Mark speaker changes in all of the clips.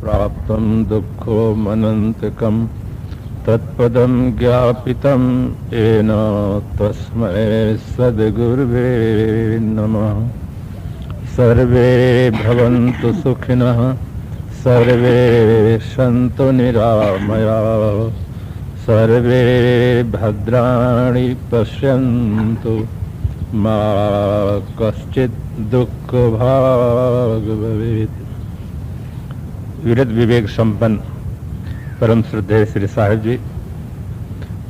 Speaker 1: प्राप्तं दुःखोऽमनन्तकं तत्पदं ज्ञापितं येन तस्मै सद्गुरुवे नमः। सर्वे भवन्तु सुखिनः, सर्वे सन्तु निरामयाः, सर्वे भद्राणि पश्यन्तु मा कश्चित् दुःखभाग् भवेत्। विरत विवेक संपन्न परम श्रद्धेय श्री साहिब जी,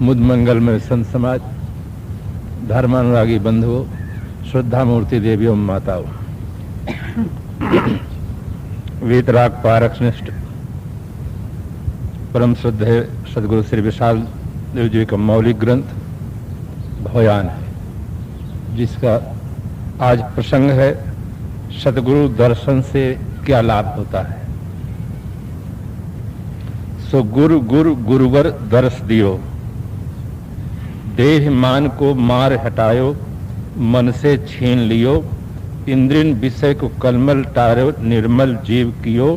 Speaker 1: मुद मंगल में संत समाज, धर्मानुरागी बंधुओं, श्रद्धा मूर्ति देवियों, माताओं, वीतराग पारक्षनिष्ठ परम श्रद्धेय सदगुरु श्री विशाल देव जी का मौलिक ग्रंथ भवयान है, जिसका आज प्रसंग है सदगुरु दर्शन से क्या लाभ होता है। सो गुरु गुरु गुरुवर दर्श दियो, देह मान को मार हटायो, मन से छीन लियो, इंद्रिन विषय को कलमल टारो, निर्मल जीव कियो,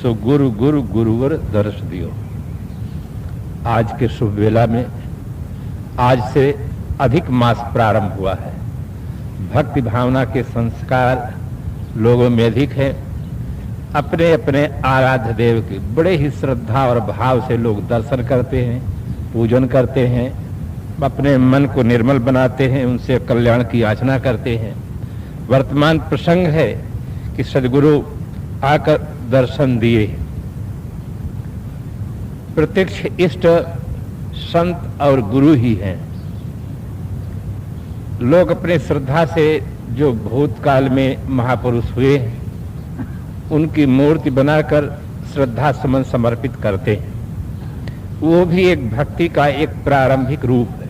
Speaker 1: सो गुरु गुरु गुरुवर दर्श दियो। आज के शुभ वेला में आज से अधिक मास प्रारंभ हुआ है। भक्ति भावना के संस्कार लोगों में अधिक है। अपने अपने आराध्य देव के बड़े ही श्रद्धा और भाव से लोग दर्शन करते हैं, पूजन करते हैं, अपने मन को निर्मल बनाते हैं, उनसे कल्याण की याचना करते हैं। वर्तमान प्रसंग है कि सद्गुरु आकर दर्शन दिए। प्रत्यक्ष इष्ट संत और गुरु ही हैं। लोग अपने श्रद्धा से जो भूतकाल में महापुरुष हुए उनकी मूर्ति बनाकर श्रद्धा सुमन समर्पित करते हैं। वो भी एक भक्ति का एक प्रारंभिक रूप है।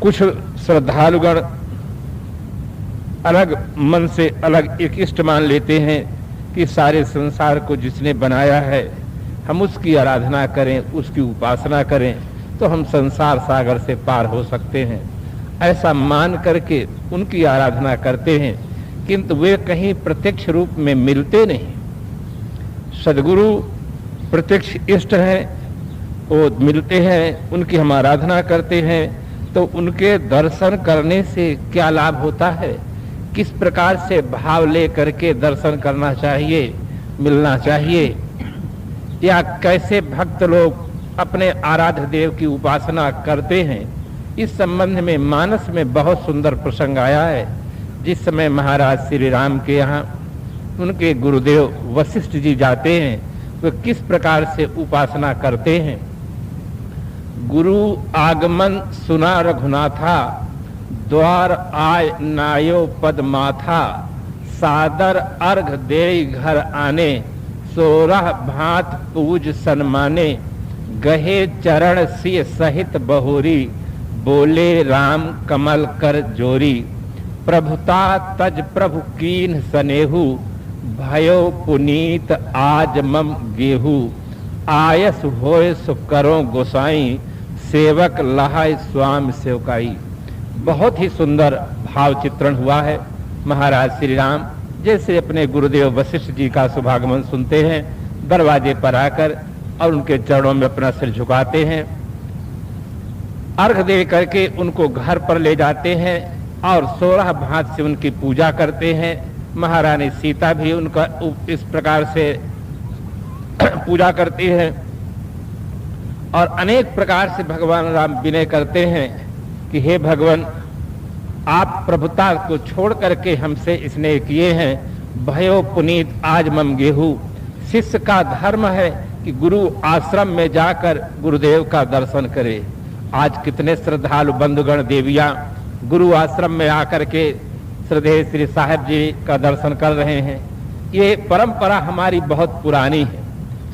Speaker 1: कुछ श्रद्धालुगण अलग मन से अलग एक इष्ट मान लेते हैं कि सारे संसार को जिसने बनाया है हम उसकी आराधना करें, उसकी उपासना करें तो हम संसार सागर से पार हो सकते हैं। ऐसा मान करके उनकी आराधना करते हैं, किंतु वे कहीं प्रत्यक्ष रूप में मिलते नहीं। सद्गुरु प्रत्यक्ष इष्ट हैं, वो मिलते हैं, उनकी हम आराधना करते हैं, तो उनके दर्शन करने से क्या लाभ होता है, किस प्रकार से भाव ले करके दर्शन करना चाहिए, मिलना चाहिए, या कैसे भक्त लोग अपने आराध्य देव की उपासना करते हैं, इस संबंध में मानस में बहुत सुंदर प्रसंग आया है। जिस समय महाराज श्री राम के यहाँ उनके गुरुदेव वशिष्ठ जी जाते हैं, वे किस प्रकार से उपासना करते हैं। गुरु आगमन सुना रघुनाथा, द्वार आय नायो पद माथा, सादर अर्घ दे घर आने, सोरह भांत पूज सन्माने, गहे चरण सिय सहित बहोरी, बोले राम कमल कर जोरी, प्रभुता तज प्रभु कीन सनेहु, भयो पुनीत आज मम गेहू, आयस होय सु करो गोसाई, सेवक लहाय स्वाम सेवकाई। बहुत ही सुंदर भाव चित्रण हुआ है। महाराज श्री राम जैसे अपने गुरुदेव वशिष्ठ जी का शुभागमन सुनते हैं, दरवाजे पर आकर और उनके चरणों में अपना सिर झुकाते हैं, अर्घ दे करके उनको घर पर ले जाते हैं और 16 भांत से उनकी पूजा करते हैं। महारानी सीता भी उनका इस प्रकार से पूजा करती है और अनेक प्रकार से भगवान राम विनय करते हैं कि हे भगवान, आप प्रभुता को छोड़ करके हमसे स्नेह किए हैं, भयो पुनीत आज मम गेहू। शिष्य का धर्म है कि गुरु आश्रम में जाकर गुरुदेव का दर्शन करे। आज कितने श्रद्धालु बंधुगण देवियां गुरु आश्रम में आकर के श्रद्धेय श्री साहिब जी का दर्शन कर रहे हैं। ये परंपरा हमारी बहुत पुरानी है।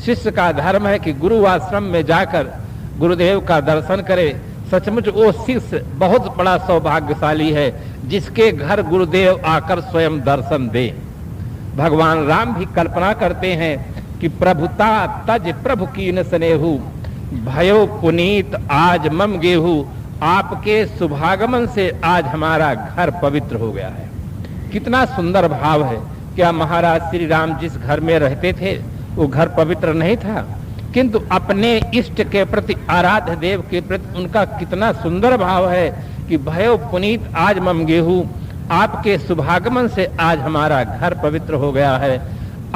Speaker 1: शिष्य का धर्म है कि गुरु आश्रम में जाकर गुरुदेव का दर्शन करे। सचमुच वो शिष्य बहुत बड़ा सौभाग्यशाली है जिसके घर गुरुदेव आकर स्वयं दर्शन दे। भगवान राम भी कल्पना करते हैं कि प्रभुता तज प्रभु कीन स्नेहु, भयो पुनीत आज मम गेहू। आपके शुभागमन से आज हमारा घर पवित्र हो गया है। कितना सुंदर भाव है। क्या महाराज श्री राम जिस घर में रहते थे वो घर पवित्र नहीं था? किंतु अपने इष्ट के प्रति, आराध्य देव के प्रति उनका कितना सुंदर भाव है कि भयो पुनीत आज मम गेहूं, आपके शुभागमन से आज हमारा घर पवित्र हो गया है।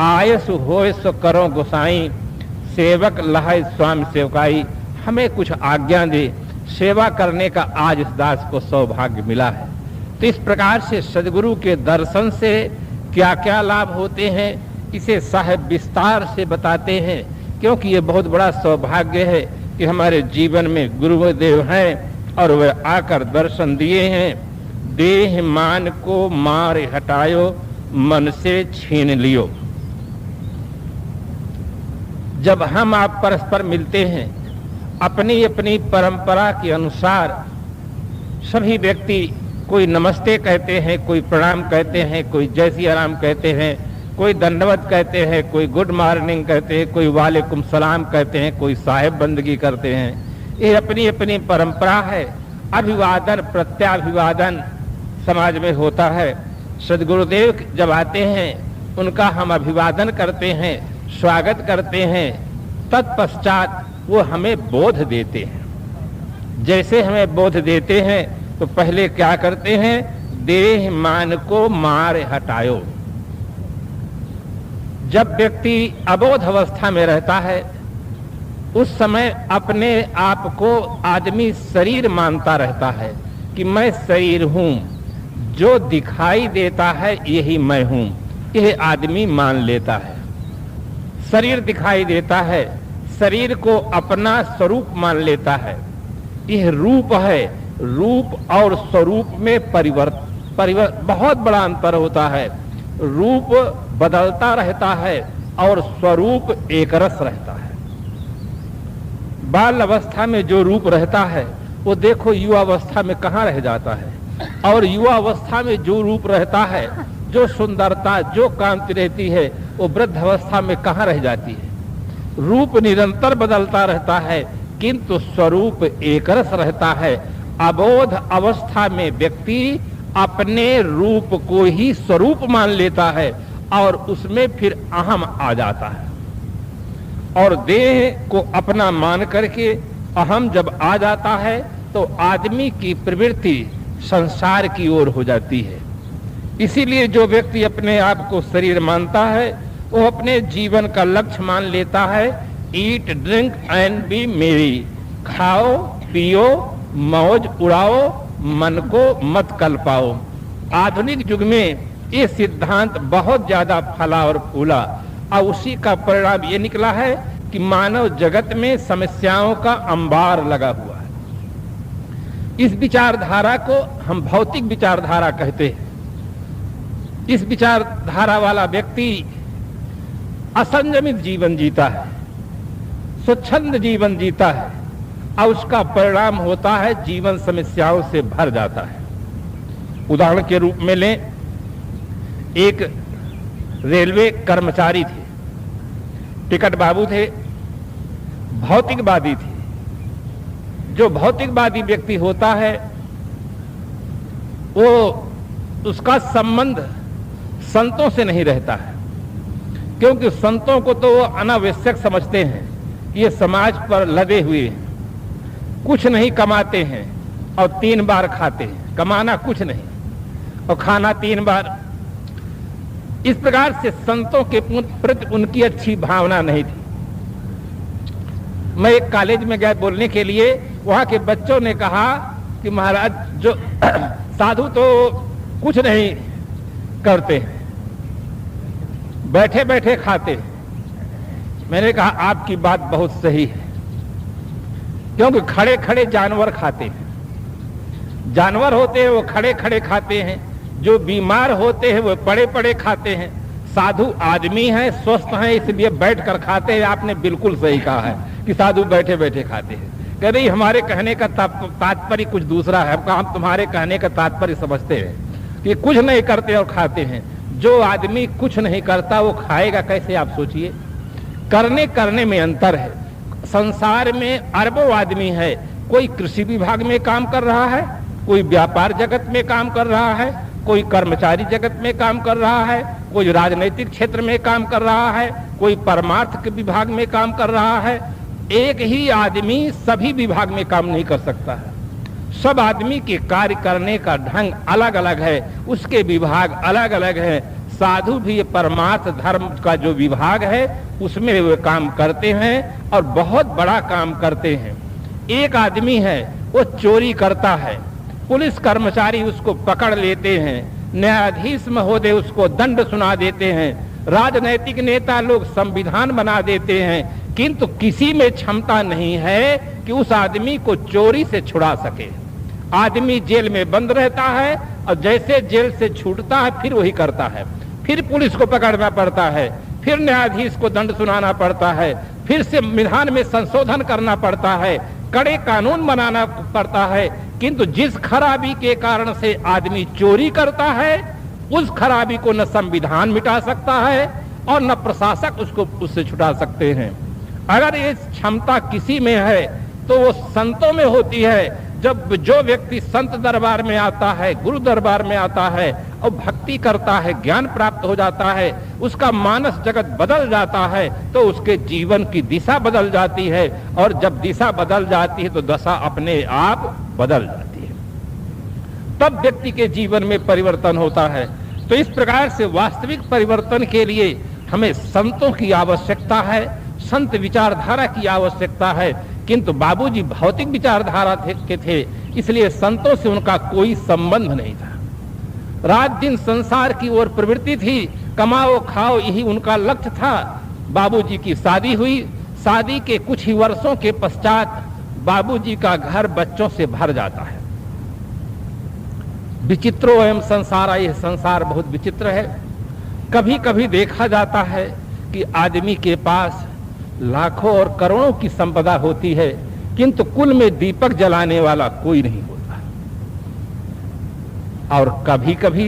Speaker 1: आयसु होय सो करो गोसाई, सेवक लहाय स्वामी सेवकाई। हमें कुछ आज्ञा दे, सेवा करने का आज इस दास को सौभाग्य मिला है। तो इस प्रकार से सद्गुरु के दर्शन से क्या क्या लाभ होते हैं इसे साहब विस्तार से बताते हैं, क्योंकि ये बहुत बड़ा सौभाग्य है कि हमारे जीवन में गुरुदेव हैं और वे आकर दर्शन दिए हैं। देह मान को मार हटायो, मन से छीन लियो। जब हम आप परस्पर मिलते हैं, अपनी अपनी परंपरा के अनुसार सभी व्यक्ति, कोई नमस्ते कहते हैं, कोई प्रणाम कहते हैं, कोई जय सिया राम कहते हैं, कोई दंडवत कहते हैं, कोई गुड मॉर्निंग कहते हैं, कोई वालेकुम सलाम कहते हैं, कोई साहेब बंदगी करते हैं। ये अपनी अपनी परंपरा है। अभिवादन प्रत्याभिवादन समाज में होता है। सद्गुरुदेव जब आते हैं उनका हम अभिवादन करते हैं, स्वागत करते हैं। तत्पश्चात वो हमें बोध देते हैं। जैसे हमें बोध देते हैं तो पहले क्या करते हैं? देह मान को मार हटायो। जब व्यक्ति अबोध अवस्था में रहता है उस समय अपने आप को आदमी शरीर मानता रहता है कि मैं शरीर हूं, जो दिखाई देता है यही मैं हूं, यह आदमी मान लेता है। शरीर दिखाई देता है, शरीर को अपना स्वरूप मान लेता है। यह रूप है। रूप और स्वरूप में परिवर्तन बहुत बड़ा अंतर होता है। रूप बदलता रहता है और स्वरूप एकरस रहता है। बाल अवस्था में जो रूप रहता है वो देखो युवा अवस्था में कहाँ रह जाता है, और युवा अवस्था में जो रूप रहता है, जो सुंदरता, जो कांति रहती है, वो वृद्ध अवस्था में कहाँ रह जाती है। रूप निरंतर बदलता रहता है किंतु स्वरूप एकरस रहता है। अबोध अवस्था में व्यक्ति अपने रूप को ही स्वरूप मान लेता है और उसमें फिर अहम आ जाता है, और देह को अपना मान करके अहम जब आ जाता है तो आदमी की प्रवृत्ति संसार की ओर हो जाती है। इसीलिए जो व्यक्ति अपने आप को शरीर मानता है वो अपने जीवन का लक्ष्य मान लेता है। ईट ड्रिंक एंड बी मेरी, खाओ पियो मौज उड़ाओ, मन को मत कल्पाओ। आधुनिक युग में ये सिद्धांत बहुत ज्यादा फला और फूला, और उसी का परिणाम ये निकला है कि मानव जगत में समस्याओं का अंबार लगा हुआ है। इस विचारधारा को हम भौतिक विचारधारा कहते हैं। इस विचारधारा वाला व्यक्ति असंयमित जीवन जीता है, स्वच्छंद जीवन जीता है, और उसका परिणाम होता है जीवन समस्याओं से भर जाता है। उदाहरण के रूप में लें, एक रेलवे कर्मचारी थे, टिकट बाबू थे, भौतिकवादी थे। जो भौतिकवादी व्यक्ति होता है वो उसका संबंध संतों से नहीं रहता है, क्योंकि संतों को तो वो अनावश्यक समझते हैं। ये समाज पर लदे हुए हैं, कुछ नहीं कमाते हैं और 3 बार खाते हैं। कमाना कुछ नहीं और खाना 3 बार। इस प्रकार से संतों के प्रति उनकी अच्छी भावना नहीं थी। मैं एक कॉलेज में गया बोलने के लिए, वहां के बच्चों ने कहा कि महाराज जो साधु तो कुछ नहीं करते, बैठे बैठे खाते। मैंने कहा आपकी बात बहुत सही है, क्योंकि खड़े खड़े जानवर खाते हैं। जानवर होते हैं वो खड़े खड़े खाते हैं, जो बीमार होते हैं वो पड़े पड़े खाते हैं। साधु आदमी हैं, स्वस्थ हैं, इसलिए बैठ कर खाते हैं। आपने बिल्कुल सही कहा है कि साधु बैठे बैठे खाते हैं। कह रही हमारे कहने का तात्पर्य कुछ दूसरा है। हम तुम्हारे कहने का तात्पर्य समझते हैं कि कुछ नहीं करते और खाते हैं। जो आदमी कुछ नहीं करता वो खाएगा कैसे, आप सोचिए। करने में अंतर है। संसार में अरबों आदमी है, कोई कृषि विभाग में काम कर रहा है, कोई व्यापार जगत में काम कर रहा है, कोई कर्मचारी जगत में काम कर रहा है, कोई राजनीतिक क्षेत्र में काम कर रहा है, कोई परमार्थ के विभाग में काम कर रहा है। एक ही आदमी सभी विभाग में काम नहीं कर सकता है। सब आदमी के कार्य करने का ढंग अलग अलग है, उसके विभाग अलग अलग है। साधु भी परमार्थ धर्म का जो विभाग है उसमें वे काम करते हैं और बहुत बड़ा काम करते हैं। एक आदमी है वो चोरी करता है, पुलिस कर्मचारी उसको पकड़ लेते हैं, न्यायाधीश महोदय उसको दंड सुना देते हैं, राजनैतिक नेता लोग संविधान बना देते हैं, किंतु किसी में क्षमता नहीं है कि उस आदमी को चोरी से छुड़ा सके। आदमी जेल में बंद रहता है और जैसे जेल से छूटता है फिर वही करता है, फिर पुलिस को पकड़ना पड़ता है, फिर न्यायाधीश को दंड सुनाना पड़ता है, फिर से संविधान में संशोधन करना पड़ता है, कड़े कानून बनाना पड़ता है। किंतु जिस खराबी के कारण से आदमी चोरी करता है उस खराबी को न संविधान मिटा सकता है और न प्रशासक उसको उससे छुटा सकते हैं। अगर ये क्षमता किसी में है तो वो संतों में होती है। जब जो व्यक्ति संत दरबार में आता है, गुरु दरबार में आता है और भक्ति करता है, ज्ञान प्राप्त हो जाता है, उसका मानस जगत बदल जाता है, तो उसके जीवन की दिशा बदल जाती है। और जब दिशा बदल जाती है तो दशा अपने आप बदल जाती है, तब व्यक्ति के जीवन में परिवर्तन होता है। तो इस प्रकार से वास्तविक परिवर्तन के लिए हमें संतों की आवश्यकता है, संत विचारधारा की आवश्यकता है। किंतु बाबूजी भौतिक विचारधारा के थे, इसलिए संतों से उनका कोई संबंध नहीं था। रात दिन संसार की ओर प्रवृत्ति थी, कमाओ खाओ यही उनका लक्ष्य था। बाबूजी की शादी हुई, शादी के कुछ ही वर्षों के पश्चात बाबूजी का घर बच्चों से भर जाता है। विचित्रो एवं संसार, यह संसार बहुत विचित्र है। कभी कभी देखा जाता है कि आदमी के पास लाखों और करोड़ों की संपदा होती है, किंतु कुल में दीपक जलाने वाला कोई नहीं होता। और कभी कभी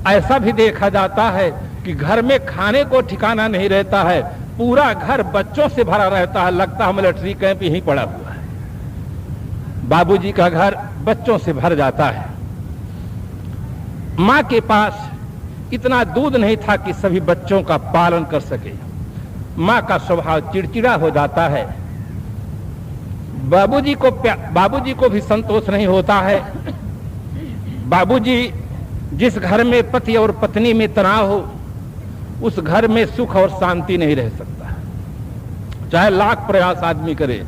Speaker 1: ऐसा भी देखा जाता है कि घर में खाने को ठिकाना नहीं रहता है, पूरा घर बच्चों से भरा रहता है, लगता है मिलिट्री कैंप यहीं पड़ा हुआ है। बाबूजी का घर बच्चों से भर जाता है। मां के पास इतना दूध नहीं था कि सभी बच्चों का पालन कर सके। मां का स्वभाव चिड़चिड़ा हो जाता है। बाबूजी को भी संतोष नहीं होता है। बाबूजी जिस घर में पति और पत्नी में तनाव हो, उस घर में सुख और शांति नहीं रह सकता, चाहे लाख प्रयास आदमी करे।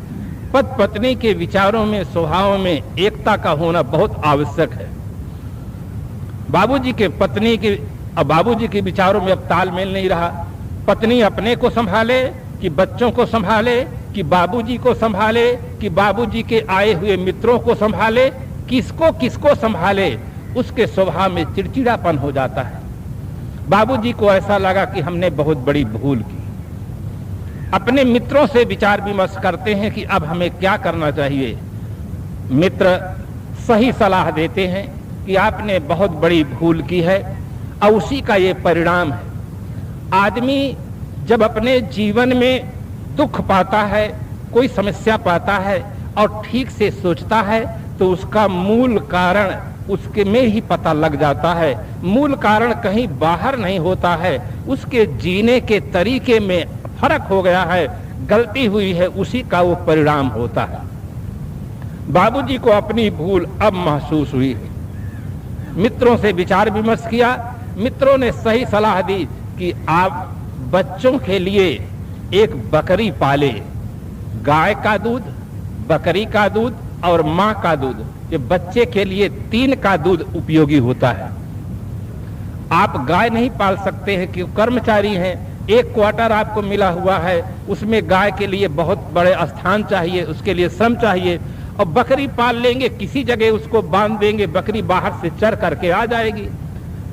Speaker 1: पति पत्नी के विचारों में, स्वभाव में एकता का होना बहुत आवश्यक है। बाबूजी के पत्नी के और बाबूजी के विचारों में अब तालमेल नहीं रहा। पत्नी अपने को संभाले कि बच्चों को संभाले कि बाबूजी को संभाले कि बाबूजी के आए हुए मित्रों को संभाले, किसको किसको संभाले, उसके स्वभाव में चिड़चिड़ापन हो जाता है। बाबूजी को ऐसा लगा कि हमने बहुत बड़ी भूल की। अपने मित्रों से विचार विमर्श करते हैं कि अब हमें क्या करना चाहिए। मित्र सही सलाह देते हैं कि आपने बहुत बड़ी भूल की है और उसी का ये परिणाम है। आदमी जब अपने जीवन में दुख पाता है, कोई समस्या पाता है और ठीक से सोचता है तो उसका मूल कारण उसके में ही पता लग जाता है। मूल कारण कहीं बाहर नहीं होता है, उसके जीने के तरीके में फर्क हो गया है, गलती हुई है, उसी का वो परिणाम होता है। बाबूजी को अपनी भूल अब महसूस हुई है। मित्रों से विचार विमर्श किया। मित्रों ने सही सलाह दी कि आप बच्चों के लिए एक बकरी पाले। गाय का दूध, बकरी का दूध और मां का दूध, ये बच्चे के लिए 3 का दूध उपयोगी होता है। आप गाय नहीं पाल सकते हैं क्योंकि कर्मचारी हैं, 1 क्वार्टर आपको मिला हुआ है, उसमें गाय के लिए बहुत बड़े स्थान चाहिए, उसके लिए श्रम चाहिए। और बकरी पाल लेंगे, किसी जगह उसको बांध देंगे, बकरी बाहर से चर करके आ जाएगी।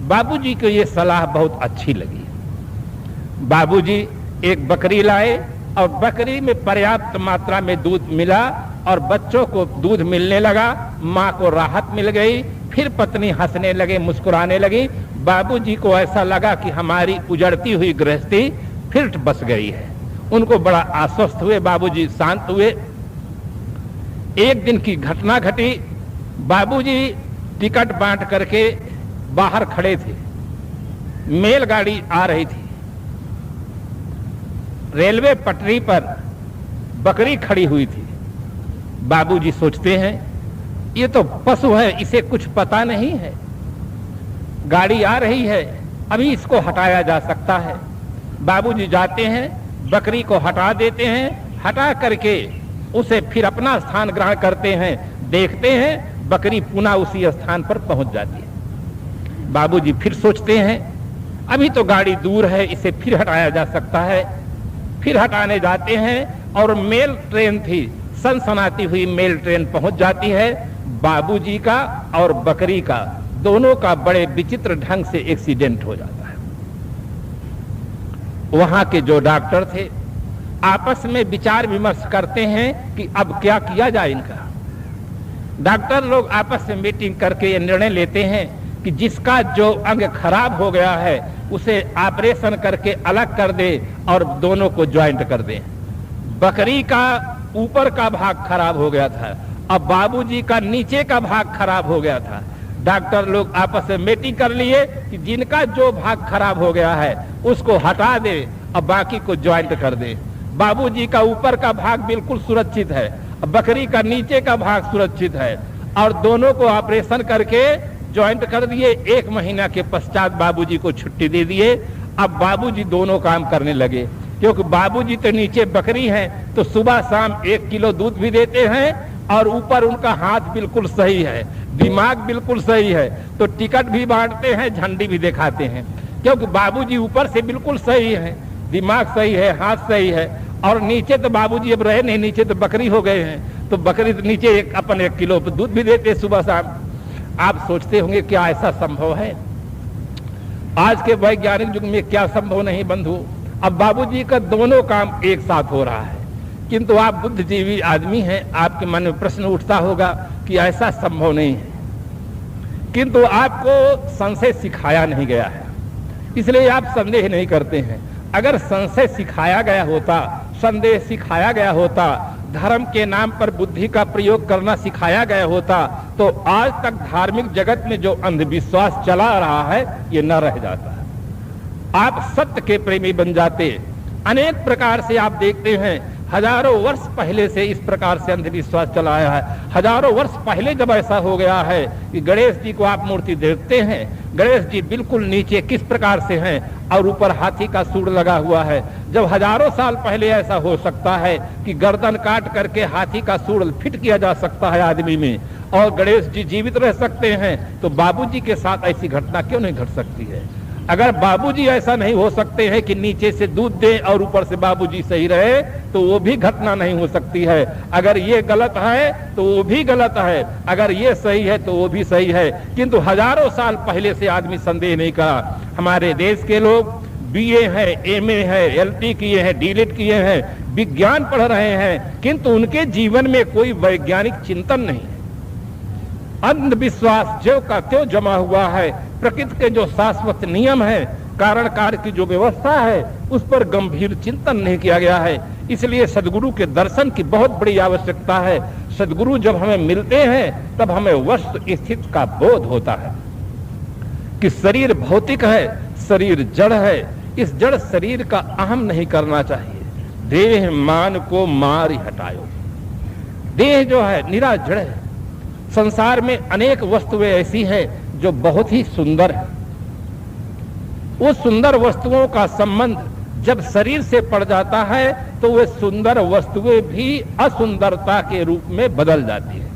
Speaker 1: बाबूजी को ये सलाह बहुत अच्छी लगी। बाबूजी एक बकरी लाए और बकरी में पर्याप्त मात्रा में दूध मिला और बच्चों को दूध मिलने लगा। माँ को राहत मिल गई। फिर पत्नी हंसने लगे, मुस्कुराने लगी। बाबूजी को ऐसा लगा कि हमारी उजड़ती हुई गृहस्थी फिर बस गई है। उनको बड़ा आश्वस्त हुए, बाबूजी शांत हुए। एक दिन की घटना घटी। बाबूजी टिकट बांट करके बाहर खड़े थे। मेलगाड़ी आ रही थी। रेलवे पटरी पर बकरी खड़ी हुई थी। बाबूजी सोचते हैं ये तो पशु है, इसे कुछ पता नहीं है, गाड़ी आ रही है, अभी इसको हटाया जा सकता है। बाबूजी जाते हैं, बकरी को हटा देते हैं, हटा करके उसे फिर अपना स्थान ग्रहण करते हैं। देखते हैं बकरी पुनः उसी स्थान पर पहुंच जाती है। बाबूजी फिर सोचते हैं अभी तो गाड़ी दूर है, इसे फिर हटाया जा सकता है। फिर हटाने जाते हैं और मेल ट्रेन थी, सनसनाती हुई मेल ट्रेन पहुंच जाती है। बाबूजी का और बकरी का दोनों का बड़े विचित्र ढंग से एक्सीडेंट हो जाता है। वहां के जो डॉक्टर थे आपस में विचार विमर्श करते हैं कि अब क्या किया जाए इनका। डॉक्टर लोग आपस में मीटिंग करके ये निर्णय लेते हैं कि जिसका जो अंग खराब हो गया है उसे ऑपरेशन करके अलग कर दे और दोनों को ज्वाइंट कर दे। बकरी का ऊपर का भाग खराब हो गया था, अब बाबूजी का नीचे का भाग खराब हो गया था। डॉक्टर लोग आपस में मीटिंग कर लिए कि जिनका जो भाग खराब हो गया है उसको हटा दे और बाकी को ज्वाइंट कर दे। बाबूजी का ऊपर का भाग बिल्कुल सुरक्षित है, बकरी का नीचे का भाग सुरक्षित है, और दोनों को ऑपरेशन करके ज्वाइंट कर दिए। 1 महीना के पश्चात बाबूजी को छुट्टी दे दिए। अब बाबूजी दोनों काम करने लगे, क्योंकि बाबूजी तो नीचे बकरी हैं तो सुबह शाम 1 किलो दूध भी देते हैं, और ऊपर उनका हाथ बिल्कुल सही है, दिमाग बिल्कुल सही है, तो टिकट भी बांटते हैं, झंडी भी दिखाते हैं। क्योंकि बाबूजी ऊपर से बिल्कुल सही है, दिमाग सही है, हाथ सही है, और नीचे तो बाबूजी अब रहे नहीं, नीचे तो बकरी हो गए हैं, तो बकरी तो नीचे अपन 1 किलो दूध भी देते सुबह शाम। आप सोचते होंगे क्या ऐसा संभव है? आज के वैज्ञानिक युग में क्या संभव नहीं बंधु। अब बाबूजी का दोनों काम एक साथ हो रहा है, किंतु आप बुद्धिजीवी आदमी हैं, आपके मन में प्रश्न उठता होगा कि ऐसा संभव नहीं है। किंतु आपको संशय सिखाया नहीं गया है, इसलिए आप संदेह नहीं करते हैं। अगर संशय सिखाया गया होता, संदेह सिखाया गया होता, धर्म के नाम पर बुद्धि का प्रयोग करना सिखाया गया होता, तो आज तक धार्मिक जगत में जो अंधविश्वास चला रहा है ये न रह जाता है। आप सत्य के प्रेमी बन जाते। अनेक प्रकार से आप देखते हैं, हजारों वर्ष पहले से इस प्रकार से अंधविश्वास चला आया है। हजारों वर्ष पहले जब ऐसा हो गया है कि गणेश जी को आप मूर्ति देखते हैं, गणेश जी बिल्कुल नीचे किस प्रकार से हैं और ऊपर हाथी का सूंड लगा हुआ है। जब हजारों साल पहले ऐसा हो सकता है कि गर्दन काट करके हाथी का सूंड फिट किया जा सकता है आदमी में, और गणेश जी जीवित रह सकते हैं, तो बाबूजी के साथ ऐसी घटना क्यों नहीं घट सकती है? अगर बाबूजी ऐसा नहीं हो सकते हैं कि नीचे से दूध दें और ऊपर से बाबूजी सही रहे, तो वो भी घटना नहीं हो सकती है। अगर ये गलत है तो वो भी गलत है, अगर ये सही है तो वो भी सही है। किंतु हजारों साल पहले से आदमी संदेह नहीं करा। हमारे देश के लोग बीए है, एमए है, एलटी किए हैं, डीलिट किए हैं, विज्ञान पढ़ रहे हैं, किंतु उनके जीवन में कोई वैज्ञानिक चिंतन नहीं है। अंधविश्वास ज्यों का त्यों जमा हुआ है। प्रकृति के जो शाश्वत नियम है, कारण कार्य की जो व्यवस्था है, उस पर गंभीर चिंतन नहीं किया गया है। इसलिए सदगुरु के दर्शन की बहुत बड़ी आवश्यकता है। सदगुरु जब हमें मिलते हैं तब हमें वस्तु स्थिति का बोध होता है कि शरीर भौतिक है, शरीर जड़ है। इस जड़ शरीर का अहम नहीं करना चाहिए। देह मान को मार हटायो। देह जो है निरा जड़ है। संसार में अनेक वस्तुएं ऐसी हैं जो बहुत ही सुंदर है। वो सुंदर वस्तुओं का संबंध जब शरीर से पड़ जाता है तो वे सुंदर वस्तुएं भी असुंदरता के रूप में बदल जाती है।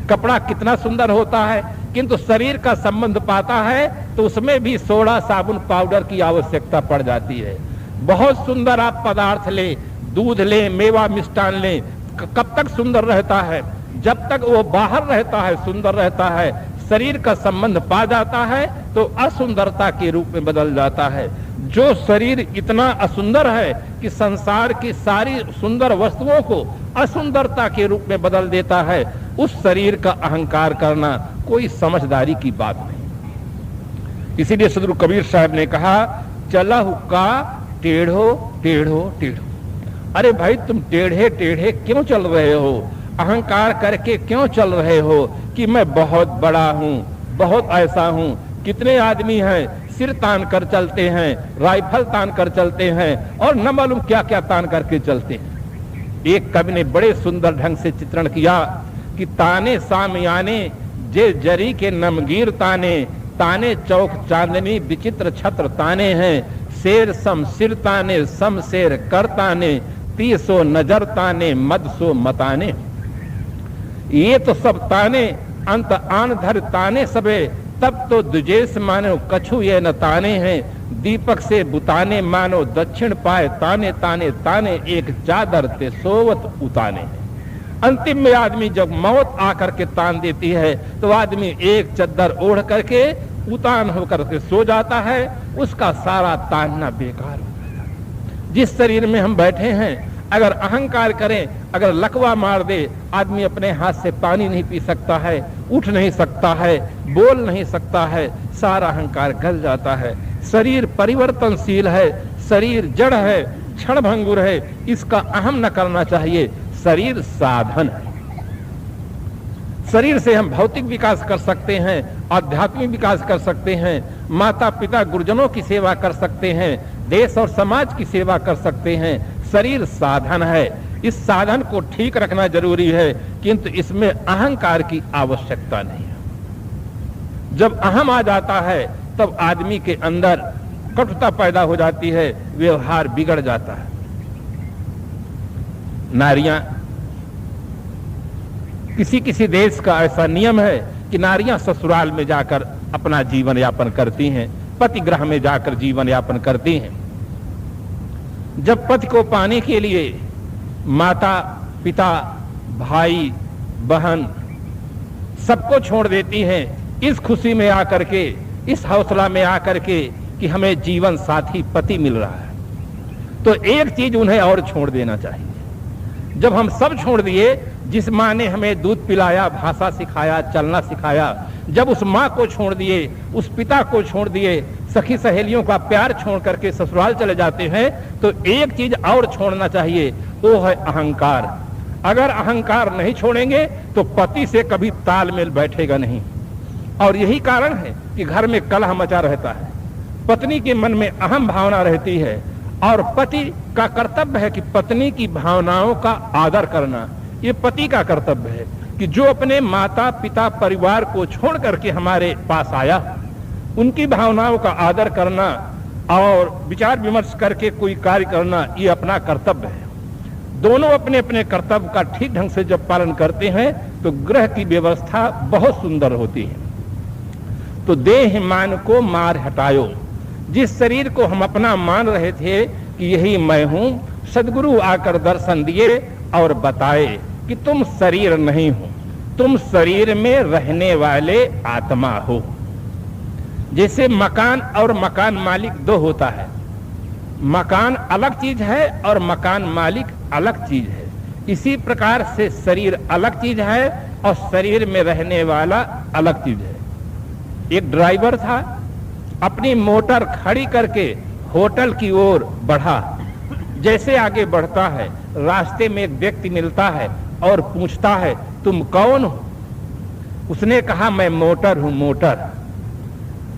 Speaker 1: कपड़ा कितना सुंदर होता है, किंतु शरीर का संबंध पाता है तो उसमें भी सोडा, साबुन, पाउडर की आवश्यकता पड़ जाती है। बहुत सुंदर आप पदार्थ लें, दूध लें, मेवा मिष्टान लें, कब तक सुंदर रहता है? जब तक वो बाहर रहता है सुंदर रहता है। शरीर का संबंध पा जाता है तो असुंदरता के रूप में बदल जाता है। जो शरीर इतना असुंदर है कि संसार की सारी सुंदर वस्तुओं को असुंदरता के रूप में बदल देता है, उस शरीर का अहंकार करना कोई समझदारी की बात नहीं। इसीलिए सदगुरु कबीर साहब ने कहा, चलहु का टेढ़ो टेढ़ो टेढ़ो। अरे भाई, तुम टेढ़े टेढ़े क्यों चल रहे हो? अहंकार करके क्यों चल रहे हो कि मैं बहुत बड़ा हूं, बहुत ऐसा हूं? कितने आदमी हैं सिर तान कर चलते हैं, राइफल तान कर चलते हैं और न मालूम क्या क्या तान करके चलते हैं। एक कवि ने बड़े सुंदर ढंग से चित्रण किया कि ताने सामियाने जे जरी के नमगीर ताने, ताने चौक चांदनी विचित्र छत्र ताने हैं, शेर सम सिर ताने सम शेर कर ताने, 300 नजर ताने मद सो मताने। ये तो सब ताने अंत आन धर ताने सबे, तब तो दुजेस मानो कछु ये न ताने हैं, दीपक से बुताने मानो दक्षिण पाए ताने ताने ताने, एक चादर ते सोवत उताने। अंतिम में आदमी जब मौत आकर के तान देती है तो आदमी एक चद्दर ओढ़ करके उतान होकर के सो जाता है, उसका सारा तानना बेकार होता है। जिस शरीर में हम बैठे हैं अगर अहंकार करें, अगर लकवा मार दे, आदमी अपने हाथ से पानी नहीं पी सकता है, उठ नहीं सकता है, बोल नहीं सकता है, सारा अहंकार गल जाता है। शरीर परिवर्तनशील है, शरीर जड़ है, क्षण भंगुर है, इसका अहम न करना चाहिए। शरीर साधन है। शरीर से हम भौतिक विकास कर सकते हैं, आध्यात्मिक विकास कर सकते हैं, माता पिता गुरुजनों की सेवा कर सकते हैं, देश और समाज की सेवा कर सकते हैं। शरीर साधन है, इस साधन को ठीक रखना जरूरी है, किंतु इसमें अहंकार की आवश्यकता नहीं है। जब अहम आ जाता है तब आदमी के अंदर कटुता पैदा हो जाती है, व्यवहार बिगड़ जाता है। नारियां, किसी किसी देश का ऐसा नियम है कि नारियां ससुराल में जाकर अपना जीवन यापन करती हैं, पति गृह में जाकर जीवन यापन करती हैं। जब पति को पाने के लिए माता पिता भाई बहन सबको छोड़ देती हैं, इस खुशी में आकर के, इस हौसला में आकर के कि हमें जीवन साथी पति मिल रहा है, तो एक चीज उन्हें और छोड़ देना चाहिए। जब हम सब छोड़ दिए, जिस माँ ने हमें दूध पिलाया, भाषा सिखाया, चलना सिखाया, जब उस माँ को छोड़ दिए, उस पिता को छोड़ दिए, सखी सहेलियों का प्यार छोड़ करके ससुराल चले जाते हैं, तो एक चीज और छोड़ना चाहिए, वो है अहंकार। अगर अहंकार नहीं छोड़ेंगे तो पति से कभी तालमेल बैठेगा नहीं। और यही कारण है कि घर में कलह मचा रहता है, पत्नी के मन में अहम भावना रहती है, और पति का कर्तव्य है कि पत्नी की भावनाओं का आदर करना। ये पति का कर्तव्य है कि जो अपने माता पिता परिवार को छोड़ करके हमारे पास आया, उनकी भावनाओं का आदर करना और विचार विमर्श करके कोई कार्य करना, ये अपना कर्तव्य है। दोनों अपने अपने कर्तव्य का ठीक ढंग से जब पालन करते हैं तो गृह की व्यवस्था बहुत सुंदर होती है। तो देह मान को मार हटायो। जिस शरीर को हम अपना मान रहे थे कि यही मैं हूं, सदगुरु आकर दर्शन दिए और बताए कि तुम शरीर नहीं हो, तुम शरीर में रहने वाले आत्मा हो। जैसे मकान और मकान मालिक दो होता है, मकान अलग चीज है और मकान मालिक अलग चीज है। इसी प्रकार से शरीर अलग चीज है और शरीर में रहने वाला अलग चीज है। एक ड्राइवर था, अपनी मोटर खड़ी करके होटल की ओर बढ़ा। जैसे आगे बढ़ता है, रास्ते में एक व्यक्ति मिलता है और पूछता है, तुम कौन हो? उसने कहा, मैं मोटर हूं, मोटर।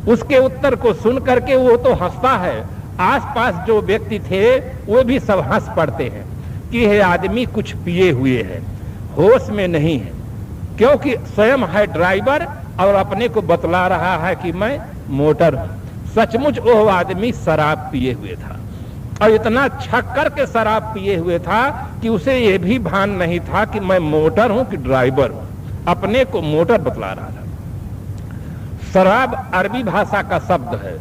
Speaker 1: उसके उत्तर को सुन करके वो तो हंसता है, आसपास जो व्यक्ति थे वो भी सब हंस पड़ते हैं कि यह आदमी कुछ पिए हुए है, होश में नहीं है, क्योंकि स्वयं है ड्राइवर और अपने को बतला रहा है कि मैं मोटर हूं। सचमुच वो आदमी शराब पिए हुए था, और इतना छक्कर के शराब पिए हुए था कि उसे यह भी भान नहीं था कि मैं मोटर हूं कि ड्राइवर हूं, अपने को मोटर बतला रहा था। शराब अरबी भाषा का शब्द है।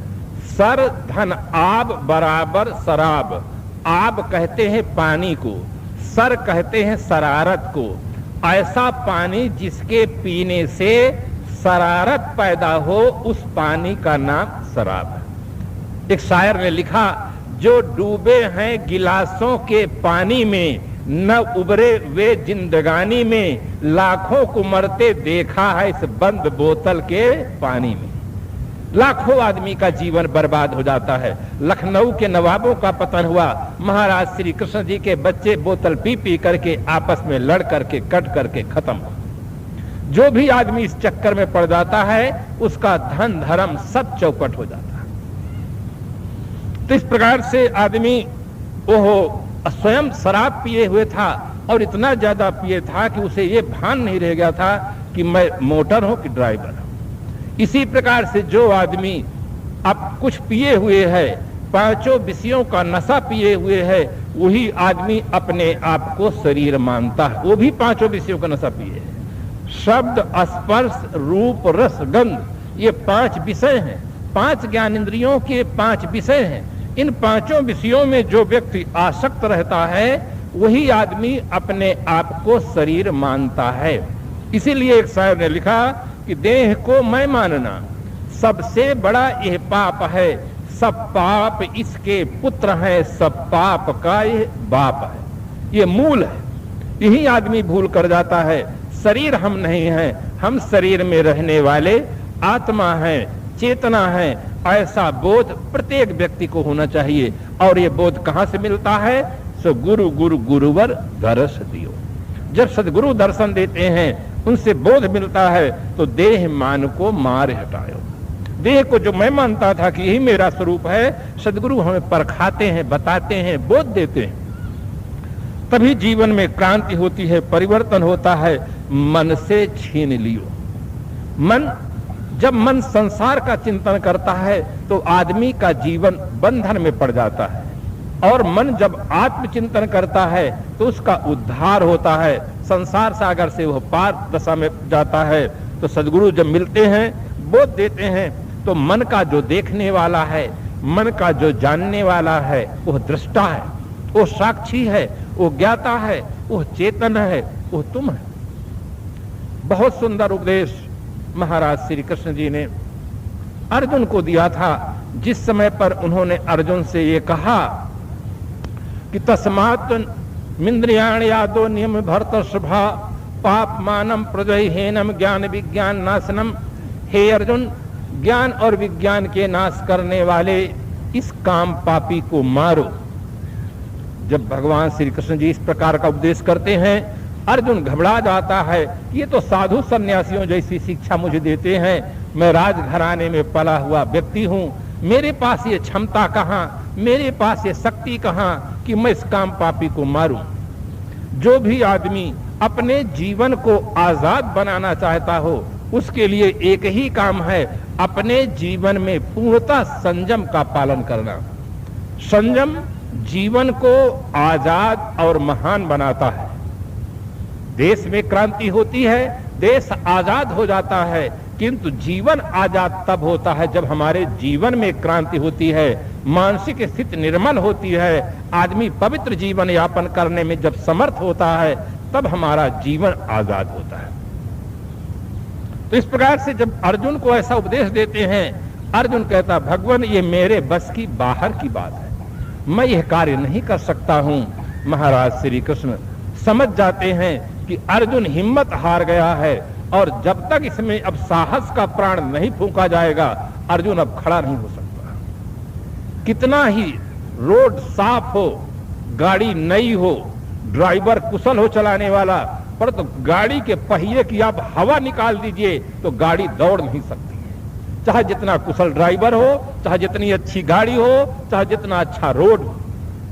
Speaker 1: सर धन आब बराबर शराब। आब कहते हैं पानी को, सर कहते हैं शरारत को। ऐसा पानी जिसके पीने से शरारत पैदा हो, उस पानी का नाम शराब है। एक शायर ने लिखा, जो डूबे हैं गिलासों के पानी में, न उबरे वे जिंदगानी में, लाखों को मरते देखा है इस बंद बोतल के पानी में। लाखों आदमी का जीवन बर्बाद हो जाता है। लखनऊ के नवाबों का पतन हुआ, महाराज श्री कृष्ण जी के बच्चे बोतल पी पी करके आपस में लड़ करके कट करके खत्म हो। जो भी आदमी इस चक्कर में पड़ जाता है, उसका धन धर्म सब चौपट हो जाता है। तो इस प्रकार से आदमी वो स्वयं शराब पिए हुए था और इतना ज्यादा पिए था कि उसे ये भान नहीं रह गया था कि मैं मोटर हूं कि ड्राइवर हूं। इसी प्रकार से जो आदमी अब कुछ पिए हुए है, पांचों विषयों का नशा पिए हुए है, वही आदमी अपने आप को शरीर मानता है। वो भी पांचों विषयों का नशा पिए है। शब्द, स्पर्श, रूप, रस, गंध, ये 5 विषय हैं। 5 ज्ञानेंद्रियों के 5 विषय हैं। इन पांचों विषयों में जो व्यक्ति आसक्त रहता है वही आदमी अपने आप को शरीर मानता है। इसीलिए एक शायर ने लिखा कि देह को मैं मानना सबसे बड़ा यह पाप है, सब पाप इसके पुत्र हैं, सब पाप का ये बाप है। ये मूल है। यही आदमी भूल कर जाता है। शरीर हम नहीं हैं, हम शरीर में रहने वाले आत्मा हैं, चेतना है। ऐसा बोध प्रत्येक व्यक्ति को होना चाहिए। और ये बोध कहां से मिलता है? सो गुरु गुरु गुरुवर दर्श दियो। जब सदगुरु दर्शन देते हैं, उनसे बोध मिलता है, तो देह मान को मार हटायो। देह को जो मैं मानता था कि यही मेरा स्वरूप है, सदगुरु हमें परखाते हैं, बताते हैं, बोध देते हैं। तभी जीवन में क्रांति होती है, परिवर्तन होता है। मन से छीन लियो। जब मन संसार का चिंतन करता है तो आदमी का जीवन बंधन में पड़ जाता है, और मन जब आत्मचिंतन करता है तो उसका उद्धार होता है। संसार सागर से वह पार दशा में जाता है। तो सदगुरु जब मिलते हैं, बोध देते हैं, तो मन का जो देखने वाला है, मन का जो जानने वाला है, वह दृष्टा है, वो साक्षी है, वो ज्ञाता है, वो चेतन है, वो तुम है। बहुत सुंदर उपदेश महाराज श्री कृष्ण जी ने अर्जुन को दिया था। जिस समय पर उन्होंने अर्जुन से ये कहा कि तस्मात् मिन्द्रियाणि यादो नियम भरत शुभा पाप मानम प्रजहिहीनम ज्ञान विज्ञान नाशनम। हे अर्जुन, ज्ञान और विज्ञान के नाश करने वाले इस काम पापी को मारो। जब भगवान श्री कृष्ण जी इस प्रकार का उपदेश करते हैं, अर्जुन घबरा जाता है। ये तो साधु सन्यासियों जैसी शिक्षा मुझे देते हैं। मैं राजघराने में पला हुआ व्यक्ति हूं, मेरे पास ये क्षमता कहां, मेरे पास ये शक्ति कहां कि मैं इस काम पापी को मारूं। जो भी आदमी अपने जीवन को आजाद बनाना चाहता हो, उसके लिए एक ही काम है, अपने जीवन में पूर्णतः संयम का पालन करना। संयम जीवन को आजाद और महान बनाता है। देश में क्रांति होती है, देश आजाद हो जाता है, किंतु जीवन आजाद तब होता है जब हमारे जीवन में क्रांति होती है, मानसिक स्थिति निर्मल होती है, आदमी पवित्र जीवन यापन करने में जब समर्थ होता है, तब हमारा जीवन आजाद होता है। तो इस प्रकार से जब अर्जुन को ऐसा उपदेश देते हैं, अर्जुन कहता, भगवान ये मेरे बस की बाहर की बात है, मैं यह कार्य नहीं कर सकता हूं। महाराज श्री कृष्ण समझ जाते हैं कि अर्जुन हिम्मत हार गया है, और जब तक इसमें अब साहस का प्राण नहीं फूंका जाएगा, अर्जुन अब खड़ा नहीं हो सकता। कितना ही रोड साफ हो, गाड़ी नई हो, ड्राइवर कुशल हो चलाने वाला, पर तो गाड़ी के पहिए की आप हवा निकाल दीजिए तो गाड़ी दौड़ नहीं सकती है। चाहे जितना कुशल ड्राइवर हो, चाहे जितनी अच्छी गाड़ी हो, चाहे जितना अच्छा रोड हो,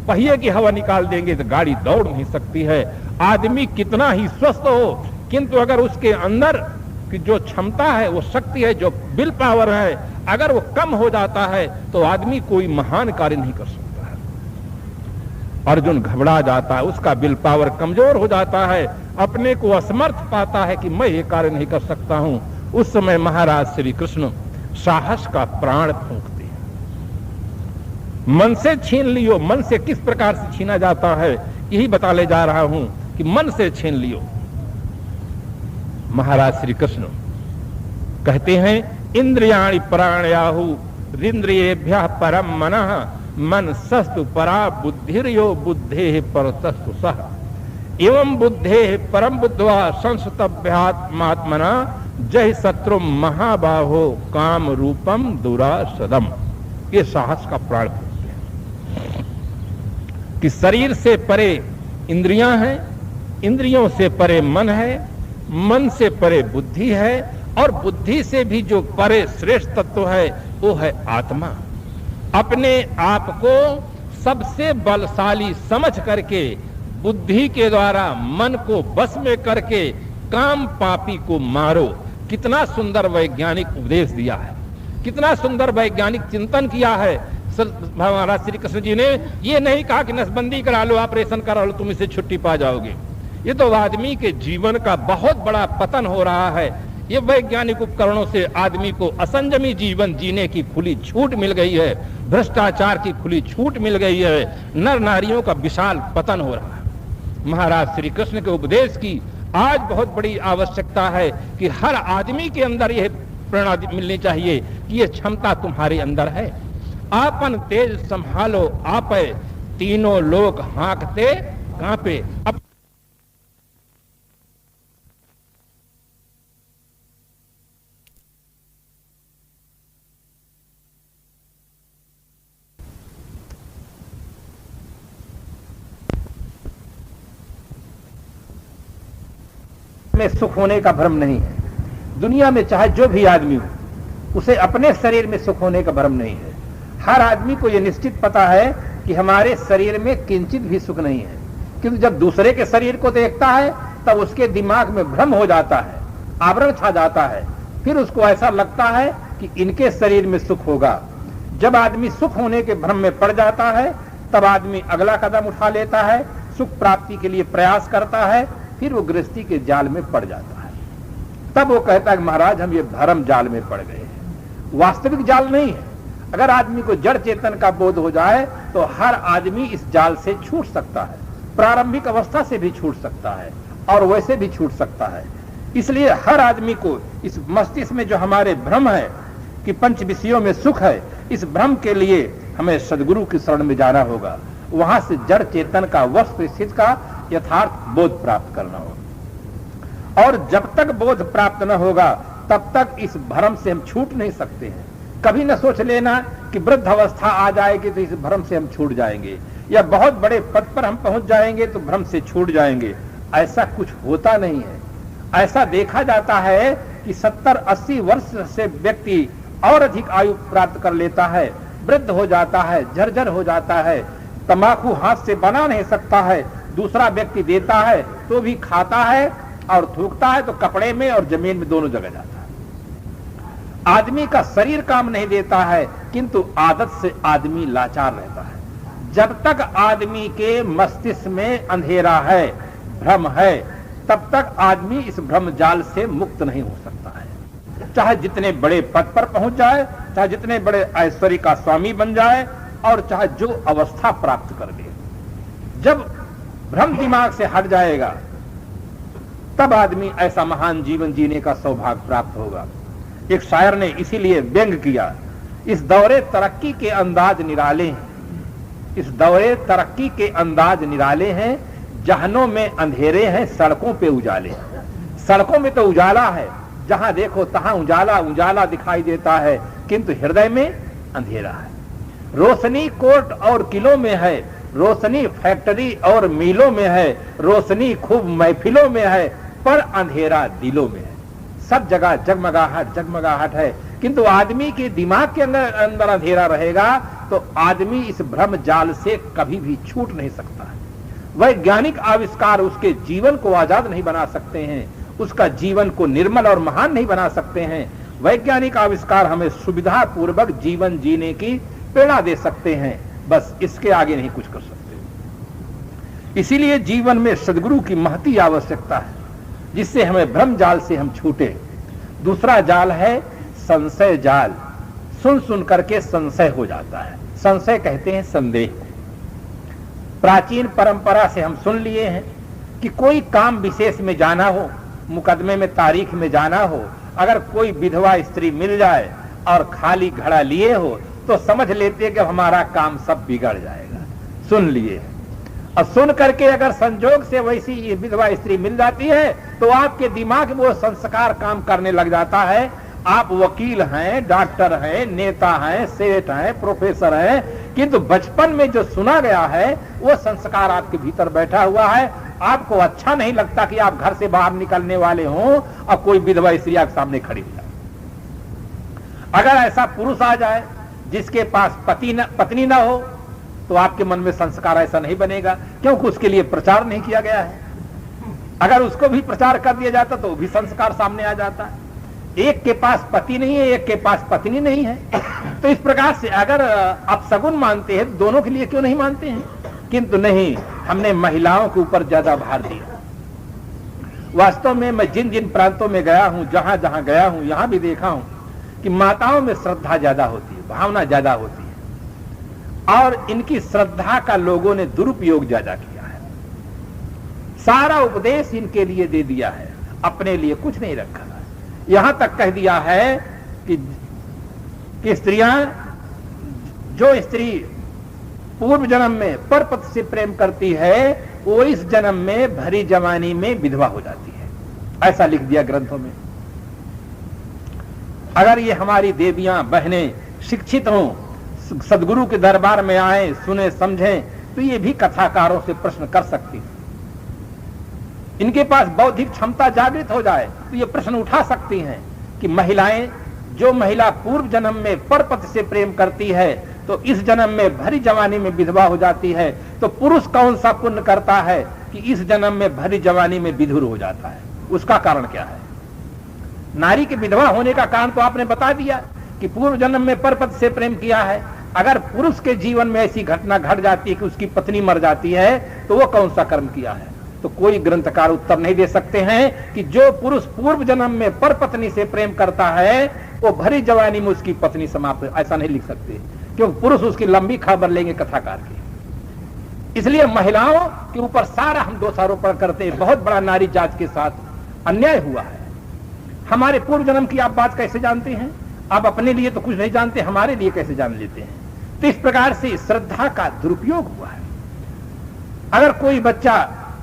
Speaker 1: पहिए की हवा निकाल देंगे तो गाड़ी दौड़ नहीं सकती है। आदमी कितना ही स्वस्थ हो, किंतु अगर उसके अंदर की जो क्षमता है, वो शक्ति है, जो विल पावर है, अगर वो कम हो जाता है तो आदमी कोई महान कार्य नहीं कर सकता है। अर्जुन घबरा जाता है, उसका विल पावर कमजोर हो जाता है, अपने को असमर्थ पाता है कि मैं ये कार्य नहीं कर सकता हूं। उस समय महाराज श्री कृष्ण साहस का प्राण फूंकते हैं। मन से छीन लियो। मन से किस प्रकार से छीना जाता है, यही बता ले जा रहा हूं कि मन से छीन लियो। महाराज श्री कृष्ण कहते हैं, इंद्रियाणि प्राणयाहु रिंद्रियेभ्यः परम मनः मन सस्तु परा बुद्धिर्यो बुद्धेः परतस्तु सः एवं बुद्धेः परम बुद्ध्वा संस्तभ्यात्मात्मना जय शत्रु महाबाहो काम रूपम दुरासदम। ये साहस का प्राण फूंकते हैं कि शरीर से परे इंद्रियां हैं, इंद्रियों से परे मन है, मन से परे बुद्धि है, और बुद्धि से भी जो परे श्रेष्ठ तत्व है वो है आत्मा। अपने आप को सबसे बलशाली समझ करके बुद्धि के द्वारा मन को बस में करके काम पापी को मारो। कितना सुंदर वैज्ञानिक उपदेश दिया है, कितना सुंदर वैज्ञानिक चिंतन किया है। महाराज श्री कृष्ण जी ने ये नहीं कहा कि नसबंदी करा लो, ऑपरेशन करा लो, तुम इसे छुट्टी पा जाओगे। ये तो आदमी के जीवन का बहुत बड़ा पतन हो रहा है। ये वैज्ञानिक उपकरणों से आदमी को असंयमी जीवन जीने की खुली छूट मिल गई है, भ्रष्टाचार की खुली छूट मिल गई है, नर नारियों का विशाल पतन हो रहा है। महाराज श्री कृष्ण के उपदेश की आज बहुत बड़ी आवश्यकता है कि हर आदमी के अंदर यह प्रेरणा मिलनी चाहिए कि यह क्षमता तुम्हारे अंदर है। आपन तेज संभालो आपे, तीनों लोग हाँकते कांपे। में सुख होने का भ्रम नहीं है। दुनिया में चाहे जो भी आदमी हो, उसे अपने शरीर में सुख होने का भ्रम नहीं है। हर आदमी को यह निश्चित पता है कि हमारे शरीर में किंचित भी सुख नहीं है, क्योंकि जब दूसरे के शरीर को देखता है तब उसके दिमाग में भ्रम हो जाता है, आवरण छा जाता है। फिर उसको ऐसा लगता है कि इनके शरीर में सुख होगा। जब आदमी सुख होने के भ्रम में पड़ जाता है तब आदमी अगला कदम उठा लेता है, सुख प्राप्ति के लिए प्रयास करता है, फिर वो गृहस्थी के जाल में पड़ जाता है। तब वो कहता है कि महाराज हम ये धर्म जाल में पड़ गए हैं। वास्तविक जाल नहीं है। अगर आदमी को जड़ चेतन का बोध हो जाए तो हर आदमी इस जाल से छूट सकता है, प्रारंभिक अवस्था से भी छूट सकता है और वैसे भी छूट सकता है। इसलिए हर आदमी को इस मस्तिष्क में जो हमारे भ्रम है कि पंच विषयों में सुख है, इस भ्रम के लिए हमें सदगुरु की शरण में जाना होगा। वहां से जड़ चेतन का वस्तु स्थिति का यथार्थ बोध प्राप्त करना होगा। और जब तक बोध प्राप्त न होगा तब तक इस भ्रम से हम छूट नहीं सकते हैं। कभी न सोच लेना कि वृद्ध अवस्था आ जाएगी तो इस भ्रम से हम छूट जाएंगे, या बहुत बड़े पद पर हम पहुंच जाएंगे तो भ्रम से छूट जाएंगे। ऐसा कुछ होता नहीं है। ऐसा देखा जाता है कि 70-80 वर्ष से व्यक्ति और अधिक आयु प्राप्त कर लेता है, वृद्ध हो जाता है, जर्जर हो जाता है, तंबाकू हाथ से बना नहीं सकता है, दूसरा व्यक्ति देता है तो भी खाता है और थूकता है तो कपड़े में और जमीन में दोनों जगह जाता है। आदमी का शरीर काम नहीं देता है, किंतु आदत से आदमी लाचार रहता है। जब तक आदमी के मस्तिष्क में अंधेरा है, भ्रम है, तब तक आदमी इस भ्रम जाल से मुक्त नहीं हो सकता है। चाहे जितने बड़े पद पर पहुंच जाए, चाहे जितने बड़े ऐश्वर्य का स्वामी बन जाए, और चाहे जो अवस्था प्राप्त कर ले, जब भ्रम दिमाग से हट जाएगा तब आदमी ऐसा महान जीवन जीने का सौभाग्य प्राप्त होगा। एक शायर ने इसीलिए व्यंग किया, इस दौरे तरक्की के अंदाज निराले हैं, इस दौरे तरक्की के अंदाज निराले हैं, जहनों में अंधेरे हैं, सड़कों पे उजाले। सड़कों में तो उजाला है, जहां देखो तहां उजाला उजाला दिखाई देता है, किंतु हृदय में अंधेरा है। रोशनी कोर्ट और किलों में है, रोशनी फैक्ट्री और मिलों में है, रोशनी खूब महफिलों में है, पर अंधेरा दिलों में है। सब जगह जगमगाहट जगमगाहट है, किंतु आदमी के दिमाग के अंदर अंधेरा रहेगा तो आदमी इस भ्रम जाल से कभी भी छूट नहीं सकता है। वैज्ञानिक आविष्कार उसके जीवन को आजाद नहीं बना सकते हैं, उसका जीवन को निर्मल और महान नहीं बना सकते हैं। वैज्ञानिक आविष्कार हमें सुविधा पूर्वक जीवन जीने की प्रेरणा दे सकते हैं, बस इसके आगे नहीं कुछ कर सकते। इसीलिए जीवन में सद्गुरु की महती आवश्यकता है, जिससे हमें भ्रम जाल से हम छूटे। दूसरा जाल है संशय जाल। सुन सुन करके संशय हो जाता है। संशय कहते हैं संदेह। प्राचीन परंपरा से हम सुन लिए हैं कि कोई काम विशेष में जाना हो, मुकदमे में तारीख में जाना हो, अगर कोई विधवा स्त्री मिल जाए और खाली घड़ा लिए हो तो समझ लेते कि हमारा काम सब बिगड़ जाएगा। सुन लिए, और सुन करके अगर संजोग से वैसी विधवा स्त्री मिल जाती है तो आपके दिमाग में वो संस्कार काम करने लग जाता है। आप वकील हैं, डॉक्टर हैं, नेता हैं, सेठ हैं, प्रोफेसर हैं, किंतु बचपन में जो सुना गया है वो संस्कार आपके भीतर बैठा हुआ है। आपको अच्छा नहीं लगता कि आप घर से बाहर निकलने वाले हों और कोई विधवा स्त्री आपके सामने खड़ी हो जाए। अगर ऐसा पुरुष आ जाए
Speaker 2: जिसके पास पत्नी ना हो तो आपके मन में संस्कार ऐसा नहीं बनेगा, क्योंकि उसके लिए प्रचार नहीं किया गया है। अगर उसको भी प्रचार कर दिया जाता तो भी संस्कार सामने आ जाता है। एक के पास पति नहीं है, एक के पास पत्नी नहीं है, तो इस प्रकार से अगर आप सगुन मानते हैं दोनों के लिए क्यों नहीं मानते हैं? किंतु नहीं, हमने महिलाओं के ऊपर ज्यादा भार दिया। वास्तव में मैं जिन जिन प्रांतों में गया हूं, जहां जहां गया हूं, यहां भी देखा हूं कि माताओं में श्रद्धा ज्यादा होती है, भावना ज्यादा होती है, और इनकी श्रद्धा का लोगों ने दुरुपयोग ज्यादा किया है। सारा उपदेश इनके लिए दे दिया है, अपने लिए कुछ नहीं रखा। यहां तक कह दिया है कि स्त्रियां, जो स्त्री पूर्व जन्म में परपति से प्रेम करती है वो इस जन्म में भरी जवानी में विधवा हो जाती है, ऐसा लिख दिया ग्रंथों में। अगर ये हमारी देवियां बहनें शिक्षित हों, सदगुरु के दरबार में आए, सुने समझें, तो ये भी कथाकारों से प्रश्न कर सकती, इनके पास बौद्धिक क्षमता जागृत हो जाए तो ये प्रश्न उठा सकती हैं कि महिलाएं, जो महिला पूर्व जन्म में परपति से प्रेम करती है तो इस जन्म में भरी जवानी में विधवा हो जाती है, तो पुरुष कौन सा पुण्य करता है कि इस जन्म में भरी जवानी में विधुर हो जाता है? उसका कारण क्या है? नारी के विधवा होने का कारण तो आपने बता दिया कि पूर्व जन्म में परपति से प्रेम किया है। अगर पुरुष के जीवन में ऐसी घटना घट जाती है कि उसकी पत्नी मर जाती है तो वो कौन सा कर्म किया है? तो कोई ग्रंथकार उत्तर नहीं दे सकते हैं कि जो पुरुष पूर्व जन्म में परपत्नी से प्रेम करता है वो भरी जवानी में उसकी पत्नी समाप्त, ऐसा नहीं लिख सकते, क्योंकि पुरुष उसकी लंबी खबर लेंगे कथाकार की। इसलिए महिलाओं के ऊपर सारा हम दोषारोपण करते हैं। बहुत बड़ा नारी जात के साथ अन्याय हुआ है। हमारे पूर्व जन्म की आप बात कैसे जानते हैं? आप अपने लिए तो कुछ नहीं जानते, हमारे लिए कैसे जान लेते हैं? तो इस प्रकार से श्रद्धा का दुरुपयोग हुआ है। अगर कोई बच्चा,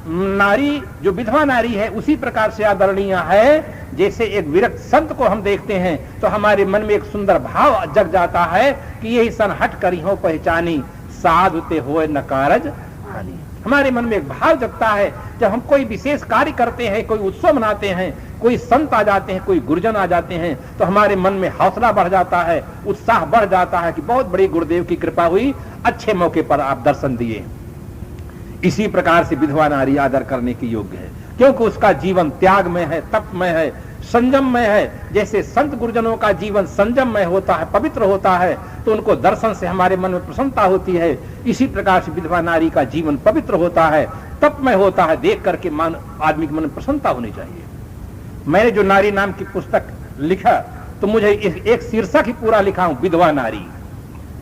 Speaker 2: नारी जो विधवा नारी है उसी प्रकार से आदरणीय है जैसे एक विरक्त संत को हम देखते हैं तो हमारे मन में एक सुंदर भाव जग जाता है कि यही सन हट करी हो पहचानी, साधुते होए न कारज हानि। हमारे मन में एक भाव जगता है जब हम कोई विशेष कार्य करते हैं, कोई उत्सव मनाते हैं, कोई संत आ जाते हैं, कोई गुरुजन आ जाते हैं, तो हमारे मन में हौसला बढ़ जाता है, उत्साह बढ़ जाता है कि बहुत बड़ी गुरुदेव की कृपा हुई, अच्छे मौके पर आप दर्शन दिए। इसी प्रकार से विधवा नारी आदर करने की योग्य है, क्योंकि उसका जीवन त्याग में है, तप में है, संयम में है। जैसे संत गुरुजनों का जीवन संयम में होता है, पवित्र होता है, तो उनको दर्शन से हमारे मन में प्रसन्नता होती है। इसी प्रकार से विधवा नारी का जीवन पवित्र होता है, तप में होता है। देख करके आदमी के मन में प्रसन्नता होनी चाहिए। मैंने जो नारी नाम की पुस्तक लिखा तो मुझे एक शीर्षक ही पूरा लिखा हूं, विधवा नारी।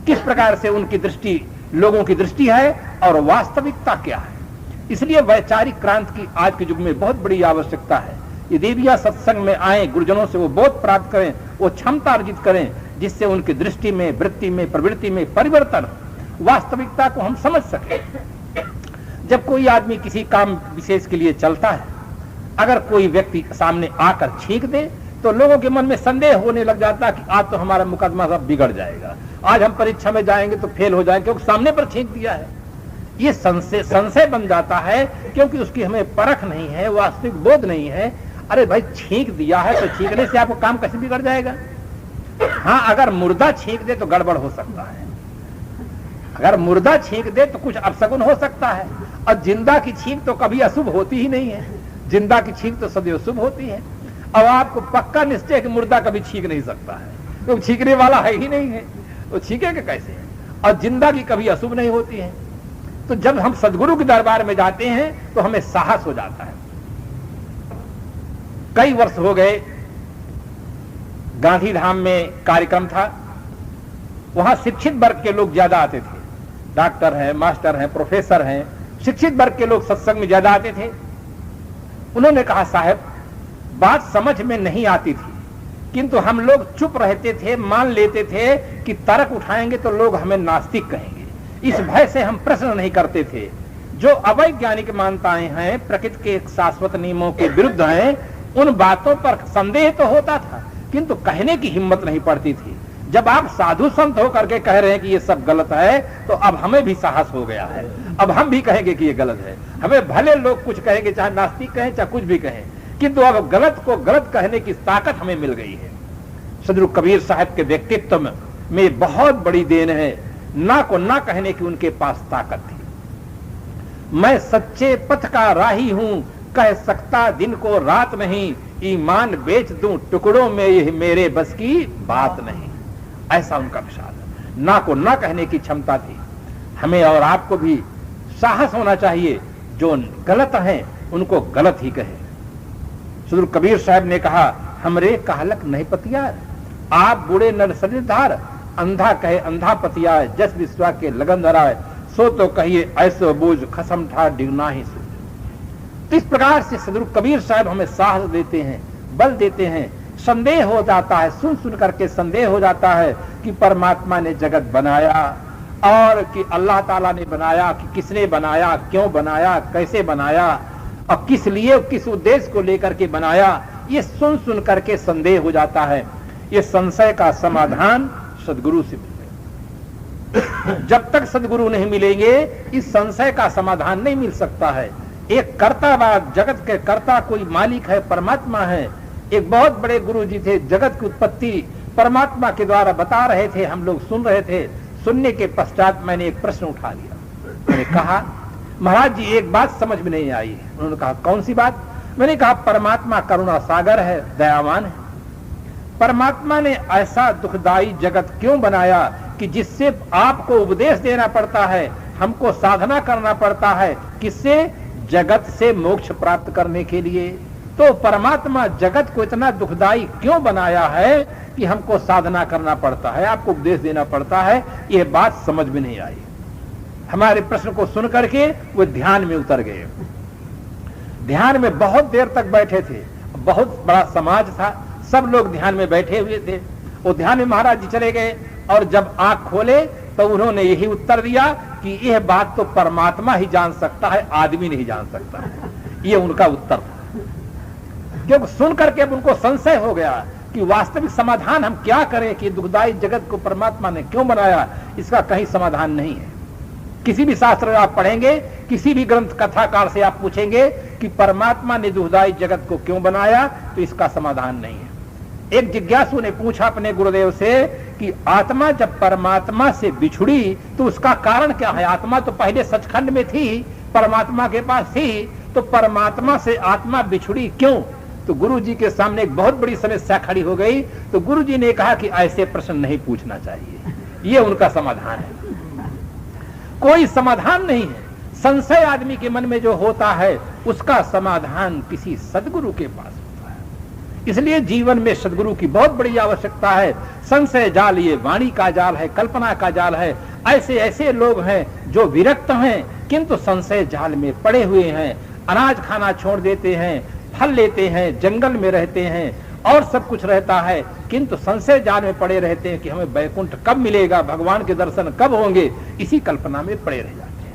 Speaker 2: किस प्रकार से उनकी दृष्टि लोगों की दृष्टि है और वास्तविकता क्या है। इसलिए वैचारिक क्रांति की आज के युग में बहुत बड़ी आवश्यकता है। ये देवियां सत्संग में आए, गुरुजनों से वो बोध प्राप्त करें, वो क्षमता अर्जित करें, जिससे उनकी दृष्टि में, वृत्ति में, प्रवृत्ति में परिवर्तन, वास्तविकता को हम समझ सकें। जब कोई आदमी किसी काम विशेष के लिए चलता है, अगर कोई व्यक्ति सामने आकर छींक दे तो लोगों के मन में संदेह होने लग जाता है कि आज तो हमारा मुकदमा सब बिगड़ जाएगा, आज हम परीक्षा में जाएंगे तो फेल हो जाएंगे, क्योंकि सामने पर छींक दिया है। ये संशय बन जाता है, क्योंकि उसकी हमें परख नहीं है, वास्तविक बोध नहीं है। अरे भाई, छींक दिया है तो छींकने से आपको काम कैसे बिगड़ जाएगा? हाँ, अगर मुर्दा छींक दे तो गड़बड़ हो सकता है, अगर मुर्दा छींक दे तो कुछ अपशगुन हो सकता है। और जिंदा की छींक तो कभी अशुभ होती ही नहीं है, जिंदा की छींक तो सदैव शुभ होती है। अब आपको पक्का निश्चय कि मुर्दा कभी छींक नहीं सकता है, क्योंकि छींकने वाला है ही नहीं है, वो छींकेगा कैसे? और जिंदा की कभी अशुभ नहीं होती है। तो जब हम सदगुरु के दरबार में जाते हैं तो हमें साहस हो जाता है। कई वर्ष हो गए, गांधीधाम में कार्यक्रम था, वहां शिक्षित वर्ग के लोग ज्यादा आते थे। डॉक्टर हैं, मास्टर हैं, प्रोफेसर हैं, शिक्षित वर्ग के लोग सत्संग में ज्यादा आते थे। उन्होंने कहा, साहब बात समझ में नहीं आती थी, किंतु हम लोग चुप रहते थे, मान लेते थे कि तर्क उठाएंगे तो लोग हमें नास्तिक कहेंगे। इस भय से हम प्रश्न नहीं करते थे। जो अवैज्ञानिक मान्यताएं हैं, प्रकृति के शाश्वत नियमों के विरुद्ध हैं, उन बातों पर संदेह तो होता था, किंतु कहने की हिम्मत नहीं पड़ती थी। जब आप साधु संत होकर के कह रहे हैं कि ये सब गलत है, तो अब हमें भी साहस हो गया है। अब हम भी कहेंगे कि ये गलत है। हमें भले लोग कुछ कहेंगे, चाहे नास्तिक कहें चाहे कुछ भी कहें, किंतु अब गलत को गलत कहने की ताकत हमें मिल गई है। सदगुरु कबीर साहब के व्यक्तित्व में में बहुत बड़ी देन है। ना को ना कहने की उनके पास ताकत थी। मैं सच्चे पथ का राही हूं, कह सकता दिन को रात नहीं, ईमान बेच दूं टुकड़ों में, यह मेरे बस की बात नहीं। ऐसा उनका विशाल ना को ना कहने की क्षमता थी। हमें और आपको भी साहस होना चाहिए, जो गलत है उनको गलत ही कहे। सदगुरु कबीर साहब ने कहा, हमरे कहलक नहीं पतियार, आप बूढ़े नर शरीरधार, अंधा कहे अंधा पतियार, जस विश्वा के लगन धराए, सो तो कहिए ऐसो बूझ खसम ठा डिगना ही सूझ। तो इस प्रकार से सदगुरु कबीर साहब हमें साहस देते हैं, बल देते हैं। संदेह हो जाता है, सुन सुन करके संदेह हो जाता है कि परमात्मा ने जगत बनाया और कि अल्लाह ताला ने बनाया, कि किसने बनाया, क्यों बनाया, कैसे बनाया और किस लिए, किस उद्देश्य को लेकर के बनाया, ये सुन सुन करके संदेह हो जाता है। ये संशय का समाधान सदगुरु से मिलेगा। जब तक सदगुरु नहीं मिलेंगे इस संशय का समाधान नहीं मिल सकता है। एक कर्तावाद, जगत के कर्ता कोई मालिक है, परमात्मा है। एक बहुत बड़े गुरु जी थे, जगत की उत्पत्ति परमात्मा के द्वारा बता रहे थे, हम लोग सुन रहे थे। सुनने के पश्चात मैंने एक प्रश्न उठा लिया। मैंने कहा, महाराज जी एक बात समझ में नहीं आई है। उन्होंने कहा, कौन सी बात? मैंने कहा, परमात्मा करुणा सागर है, दयावान है। परमात्मा ने ऐसा दुखदाई जगत क्यों बनाया कि जिससे आपको उपदेश देना पड़ता है, हमको साधना करना पड़ता है, किससे? जगत से मोक्ष प्राप्त करने के लिए। तो परमात्मा जगत को इतना दुखदाई क्यों बनाया है कि हमको साधना करना पड़ता है, आपको उपदेश देना पड़ता है? यह बात समझ में नहीं आई। हमारे प्रश्न को सुन करके वो ध्यान में उतर गए। ध्यान में बहुत देर तक बैठे थे, बहुत बड़ा समाज था, सब लोग ध्यान में बैठे हुए थे। वो ध्यान में महाराज जी चले गए और जब आंख खोले तो उन्होंने यही उत्तर दिया कि यह बात तो परमात्मा ही जान सकता है, आदमी नहीं जान सकता। ये उनका उत्तर था। क्योंकि सुन करके अब उनको संशय हो गया कि वास्तविक समाधान हम क्या करें कि दुखदाई जगत को परमात्मा ने क्यों बनाया, इसका कहीं समाधान नहीं है। किसी भी शास्त्र आप पढ़ेंगे, किसी भी ग्रंथ कथाकार से आप पूछेंगे कि परमात्मा ने दुखदाई जगत को क्यों बनाया, तो इसका समाधान नहीं है। एक जिज्ञासु ने पूछा अपने गुरुदेव से कि आत्मा जब परमात्मा से बिछुड़ी तो उसका कारण क्या है? आत्मा तो पहले सचखंड में थी, परमात्मा के पास थी, तो परमात्मा से आत्मा बिछुड़ी क्यों? तो गुरु जी के सामने एक बहुत बड़ी समस्या खड़ी हो गई। तो गुरु जी ने कहा कि ऐसे प्रश्न नहीं पूछना चाहिए। ये उनका समाधान है। कोई समाधान नहीं है। संशय आदमी के मन में जो होता है उसका समाधान किसी सदगुरु के पास होता है। इसलिए जीवन में सदगुरु की बहुत बड़ी आवश्यकता है। संशय जाल ये वाणी का जाल है, कल्पना का जाल है। ऐसे ऐसे लोग हैं जो विरक्त हैं किंतु संशय जाल में पड़े हुए हैं। अनाज खाना छोड़ देते हैं, फल लेते हैं, जंगल में रहते हैं और सब कुछ रहता है, किंतु संशय जाल में पड़े रहते हैं कि हमें वैकुंठ कब मिलेगा, भगवान के दर्शन कब होंगे, इसी कल्पना में पड़े रह जाते हैं।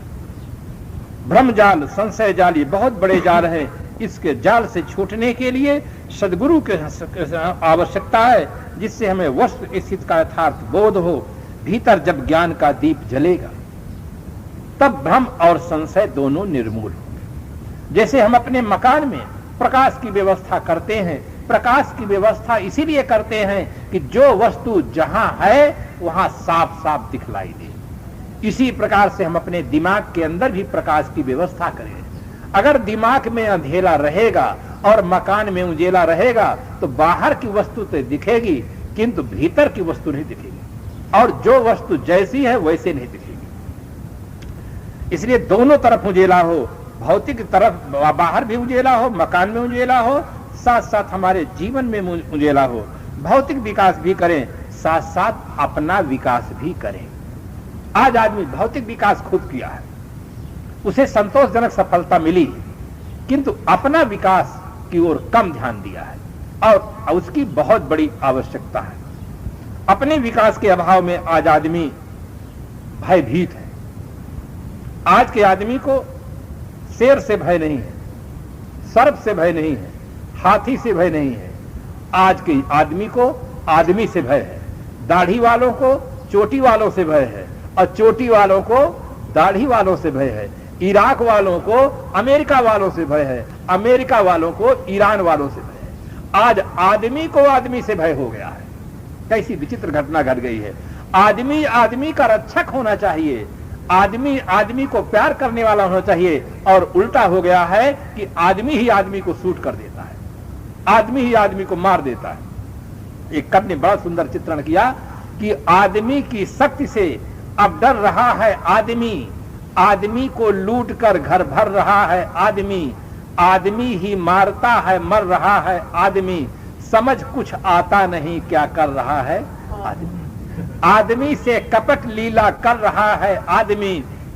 Speaker 2: भ्रम जाल, संशय जाल ये बहुत बड़े जाल है। इसके जाल से छूटने के लिए सदगुरु की आवश्यकता है, जिससे हमें वस्तु स्थिति का यथार्थ बोध हो। भीतर जब ज्ञान का दीप जलेगा तब भ्रम और संशय दोनों निर्मूल होंगे। जैसे हम अपने मकान में प्रकाश की व्यवस्था करते हैं, प्रकाश की व्यवस्था इसीलिए करते हैं कि जो वस्तु जहां है वहां साफ साफ दिखलाई दे। इसी प्रकार से हम अपने दिमाग के अंदर भी प्रकाश की व्यवस्था करें। अगर दिमाग में अंधेरा रहेगा और मकान में उजेला रहेगा तो बाहर की वस्तु तो दिखेगी किंतु भीतर की वस्तु नहीं दिखेगी, और जो वस्तु जैसी है वैसे नहीं दिखेगी। इसलिए दोनों तरफ उजेला हो, भौतिक तरफ बाहर भी उजेला हो, मकान में उजेला हो, साथ साथ हमारे जीवन में उजेला हो। भौतिक विकास भी करें, साथ साथ अपना विकास भी करें। आज आदमी भौतिक विकास खुद किया है, उसे संतोषजनक सफलता मिली, किंतु अपना विकास की ओर कम ध्यान दिया है और उसकी बहुत बड़ी आवश्यकता है। अपने विकास के अभाव में आज आदमी भयभीत है। आज के आदमी को शेर से भय नहीं है, सर्प से भय नहीं है, हाथी से भय नहीं है। आज के आदमी को आदमी से भय है। दाढ़ी वालों को चोटी वालों से भय है और चोटी वालों को दाढ़ी वालों से भय है। इराक वालों को अमेरिका वालों से भय है, अमेरिका वालों को ईरान वालों से भय है। आज आदमी को आदमी से भय हो गया है। कैसी विचित्र घटना घट गई है। आदमी आदमी का रक्षक होना चाहिए, आदमी आदमी को प्यार करने वाला होना चाहिए। और उल्टा हो गया है कि आदमी ही आदमी को शूट कर देता है, आदमी ही आदमी को मार देता है। एक कवि ने बड़ा सुंदर चित्रण किया कि आदमी की शक्ति से अब डर रहा है आदमी, आदमी को लूट कर घर भर रहा है आदमी, आदमी ही मारता है मर रहा है आदमी, समझ कुछ आता नहीं क्या कर रहा है आदमी। आदमी से कपट लीला कर रहा है आदमी,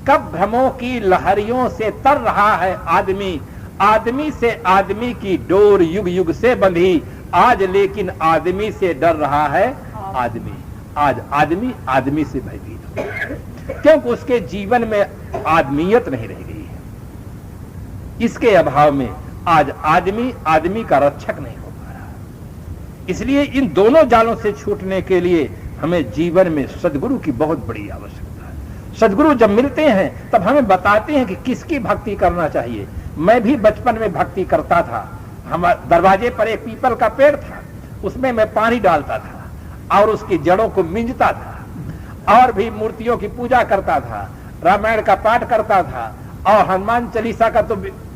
Speaker 2: कब भ्रमों की लहरियों से तर रहा है आदमी, आदमी से आदमी की डोर युग युग से बंधी, आज लेकिन आदमी से डर रहा है आदमी। आज आदमी आदमी से भयभीत हो, क्योंकि उसके जीवन में आदमियत नहीं रह गई है। इसके अभाव में आज आदमी आदमी का रक्षक नहीं हो पा रहा। इसलिए इन दोनों जालों से छूटने के लिए हमें जीवन में सद्गुरु की बहुत बड़ी आवश्यकता है। सद्गुरु जब मिलते हैं तब हमें बताते हैं कि किसकी भक्ति करना चाहिए। मैं भी बचपन में भक्ति करता था। हमारे दरवाजे पर एक पीपल का पेड़ था, उसमें मैं पानी डालता था और उसकी जड़ों को मिंजता था और भी मूर्तियों की पूजा करता था, रामायण का पाठ करता था और हनुमान चालीसा का तो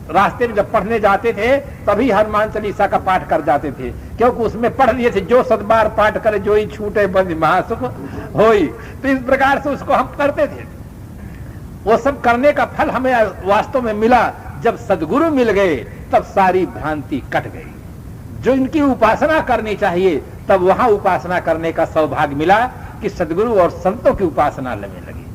Speaker 2: रास्ते में जब पढ़ने जाते थे तभी हनुमान चालीसा का पाठ कर जाते थे, क्योंकि उसमें पढ़ लिए थे जो सदबार पाठ करे जो ही छूटे बंद महासुख होई। तो इस प्रकार से उसको हम करते थे। वो सब करने का फल हमें वास्तव में मिला जब सदगुरु मिल गए, तब सारी भ्रांति कट गई। जो इनकी उपासना करनी चाहिए तब वहां उपासना करने का सौभाग्य मिला कि सदगुरु और संतों की उपासना लगने लगी।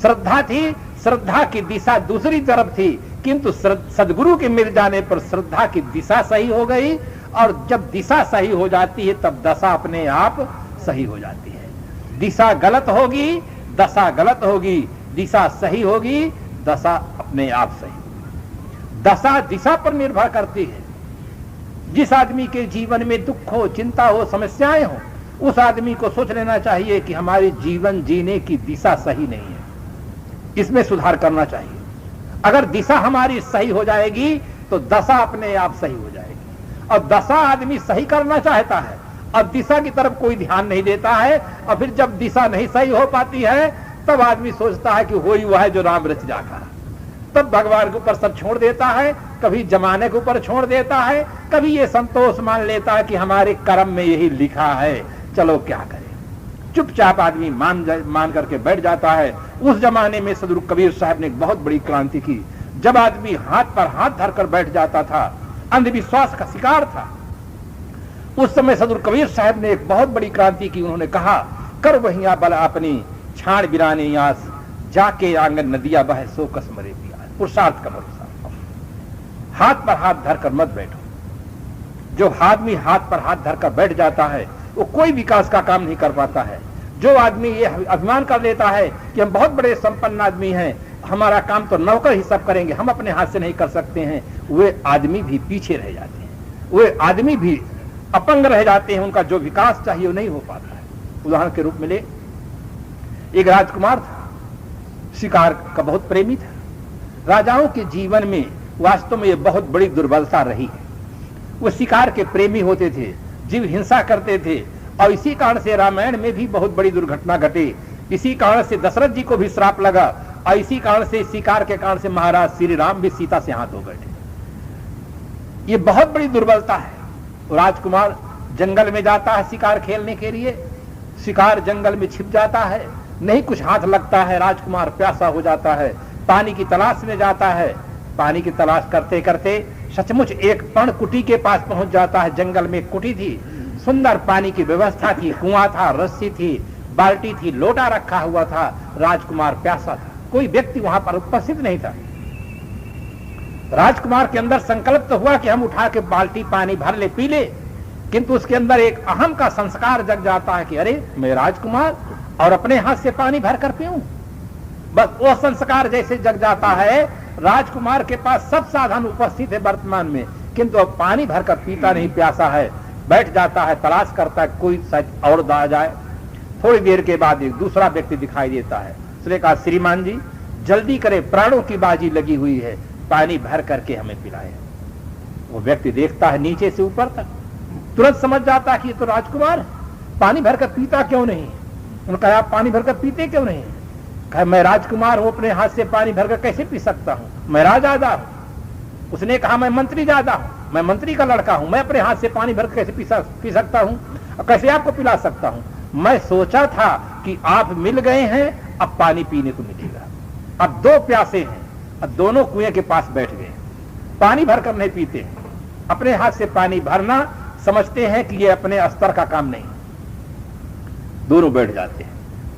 Speaker 2: श्रद्धा थी, श्रद्धा की दिशा दूसरी तरफ थी, किंतु सदगुरु के मिल जाने पर श्रद्धा की दिशा सही हो गई और जब दिशा सही हो जाती है तब दशा अपने आप सही हो जाती है। दिशा गलत होगी, दशा गलत होगी, दिशा सही होगी, दशा अपने आप सही होगी। दशा दिशा पर निर्भर करती है। जिस आदमी के जीवन में दुख हो, चिंता हो, समस्याएं हो, उस आदमी को सोच लेना चाहिए कि हमारे जीवन जीने की दिशा सही नहीं है, इसमें सुधार करना चाहिए। अगर दिशा हमारी सही हो जाएगी तो दशा अपने आप सही हो जाएगी। और दशा आदमी सही करना चाहता है और दिशा की तरफ कोई ध्यान नहीं देता है, और फिर जब दिशा नहीं सही हो पाती है तब आदमी सोचता है कि हो ही वह है जो राम रच जाता है। तब भगवान के ऊपर सब छोड़ देता है, कभी जमाने के ऊपर छोड़ देता है, कभी ये संतोष मान लेता है कि हमारे कर्म में यही लिखा है, चलो क्या करें। चुपचाप आदमी मान करके बैठ जाता है। उस जमाने में सदगुरु कबीर साहब ने एक बहुत बड़ी क्रांति की। जब आदमी हाथ पर हाथ धरकर बैठ जाता था, अंधविश्वास का शिकार था, उस समय सदगुरु कबीर साहब ने एक बहुत बड़ी क्रांति की। उन्होंने कहा, कर वहिया बल अपनी छाड़ बिराने आस, जाके आंगन नदिया बहे सो कस मरे पियास। पुरुषार्थ का भरोसा, हाथ पर हाथ धरकर मत बैठो। जो आदमी हाथ पर हाथ धरकर बैठ जाता है वो कोई विकास का काम नहीं कर पाता है। जो आदमी ये अभिमान कर लेता है कि हम बहुत बड़े संपन्न आदमी हैं, हमारा काम तो नौकर ही सब करेंगे, हम अपने हाथ से नहीं कर सकते हैं, वे आदमी भी पीछे रह जाते हैं, वे आदमी भी अपंग रह जाते हैं, उनका जो विकास चाहिए वो नहीं हो पाता है। उदाहरण के रूप में ले, एक राजकुमार था, शिकार का बहुत प्रेमी था। राजाओं के जीवन में वास्तव में ये बहुत बड़ी दुर्बलता रही है। वो शिकार के प्रेमी होते थे, जीव हिंसा करते थे, और इसी कारण से रामायण में भी बहुत बड़ी दुर्घटना घटी। इसी कारण से दशरथ जी को भी श्राप लगा, और इसी कारण से शिकार के कारण से महाराज श्री राम भी सीता से हाथ हो गए थे। ये बहुत बड़ी दुर्बलता है। राजकुमार जंगल में जाता है शिकार खेलने के लिए, शिकार जंगल में छिप जाता है, नहीं कुछ हाथ लगता है, राजकुमार प्यासा हो जाता है, पानी की तलाश में जाता है। पानी की तलाश करते करते सचमुच एक पर्णकुटी के पास पहुंच जाता है। जंगल में एक कुटी थी, सुंदर पानी की व्यवस्था थी, कुआं था, रस्सी थी, बाल्टी थी, लोटा रखा हुआ था। राजकुमार प्यासा था, कोई व्यक्ति वहां पर उपस्थित नहीं था। राजकुमार के अंदर संकल्प तो हुआ कि हम उठा के बाल्टी पानी भर ले, पी ले, किंतु उसके अंदर एक अहम का संस्कार जग जाता है कि अरे मैं राजकुमार और अपने हाथ से पानी भर कर पीऊं। बस वो संस्कार जैसे जग जाता है, राजकुमार के पास सब साधन उपस्थित है वर्तमान में, किंतु अब पानी भरकर पीता नहीं, प्यासा है, बैठ जाता है, तलाश करता है कोई शायद और आ जाए। थोड़ी देर के बाद एक दूसरा व्यक्ति दिखाई देता है। उसने कहा, श्रीमान जी जल्दी करे, प्राणों की बाजी लगी हुई है, पानी भर करके हमें पिलाए। वो व्यक्ति देखता है नीचे से ऊपर तक, तुरंत समझ जाता है कि ये तो राजकुमार, पानी भरकर पीता क्यों नहीं। उन्होंने कहा आप पानी भरकर पीते क्यों नहीं? कहा मैं राजकुमार हूं, अपने हाथ से पानी भरकर कैसे पी सकता हूं, मैं राजदादा हूं। उसने कहा मैं मंत्री ज्यादा हूं, मैं मंत्री का लड़का हूं, मैं अपने हाथ से पानी भरकर कैसे पी सकता हूं और कैसे आपको पिला सकता हूं? मैं सोचा था कि आप मिल गए हैं, अब पानी पीने को मिलेगा। अब दो प्यासे हैं, अब दोनों कुएं के पास बैठ गए, पानी भरकर नहीं पीते, अपने हाथ से पानी भरना समझते हैं कि ये अपने स्तर का काम नहीं। दोनों बैठ जाते हैं,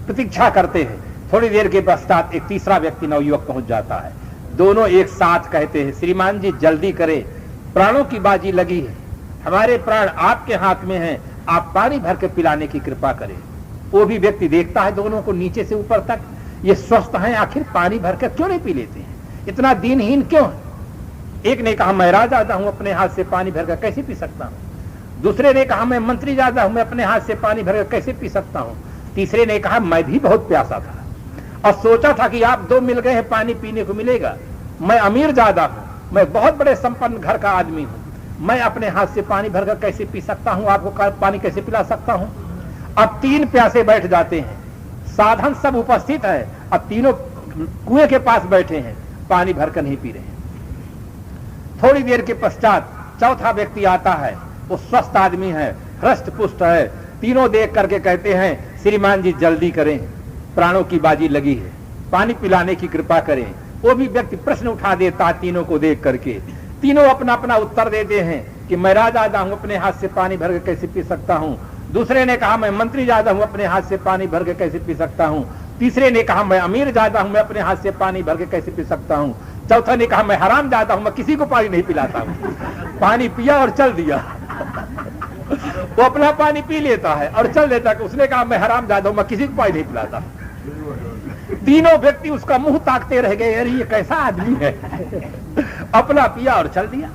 Speaker 2: प्रतीक्षा करते हैं। थोड़ी देर के पश्चात एक तीसरा व्यक्ति नवयुवक पहुंच जाता है। दोनों एक साथ कहते हैं श्रीमान जी जल्दी करें, प्राणों की बाजी लगी है, हमारे प्राण आपके हाथ में हैं, आप पानी भर के पिलाने की कृपा करें। वो भी व्यक्ति देखता है दोनों को नीचे से ऊपर तक, ये स्वस्थ हैं, आखिर पानी भरकर क्यों नहीं पी लेते हैं, इतना दीनहीन क्यों है? एक ने कहा मैं राजदादा हूं, अपने हाथ से पानी भरकर कैसे पी सकता हूं। दूसरे ने कहा मैं मंत्री ज्यादा हूं, मैं अपने हाथ से पानी भरकर कैसे पी सकता हूं। तीसरे ने कहा मैं भी बहुत प्यासा था और सोचा था कि आप दो मिल गए हैं, पानी पीने को मिलेगा। मैं अमीर ज्यादा हूं, मैं बहुत बड़े संपन्न घर का आदमी हूं, मैं अपने हाथ से पानी भरकर कैसे पी सकता हूं, आपको पानी कैसे पिला सकता हूं। अब तीन प्यासे बैठ जाते हैं, साधन सब उपस्थित है, अब तीनों कुएं के पास बैठे हैं, पानी भरकर नहीं पी रहे। थोड़ी देर के पश्चात चौथा व्यक्ति आता है, वो स्वस्थ आदमी है, हृष्ट पुष्ट है। तीनों देख करके कहते हैं श्रीमान जी जल्दी करें, प्राणों की बाजी लगी है, पानी पिलाने की कृपा करें। वो भी व्यक्ति प्रश्न उठा देता है तीनों को देख करके। तीनों अपना अपना उत्तर देते हैं कि मैं राजदादा हूं, अपने हाथ से पानी भरकर कैसे पी सकता हूं। दूसरे ने कहा मैं मंत्री ज्यादा हूं, अपने हाथ से पानी भरकर कैसे पी सकता हूं। तीसरे ने कहा मैं अमीर ज्यादा हूं, मैं अपने हाथ से पानी भरकर कैसे पी सकता हूं। चौथा ने कहा मैं हराम ज्यादा हूं, मैं किसी को पानी नहीं पिलाता हूं। पानी पिया और चल दिया। वो अपना पानी पी लेता है और चल देता है। उसने कहा मैं हराम ज्यादा हूं, मैं किसी को पानी नहीं पिलाता। तीनों व्यक्ति उसका मुंह ताकते रह गए, अरे ये कैसा आदमी है, अपना पिया और चल दिया।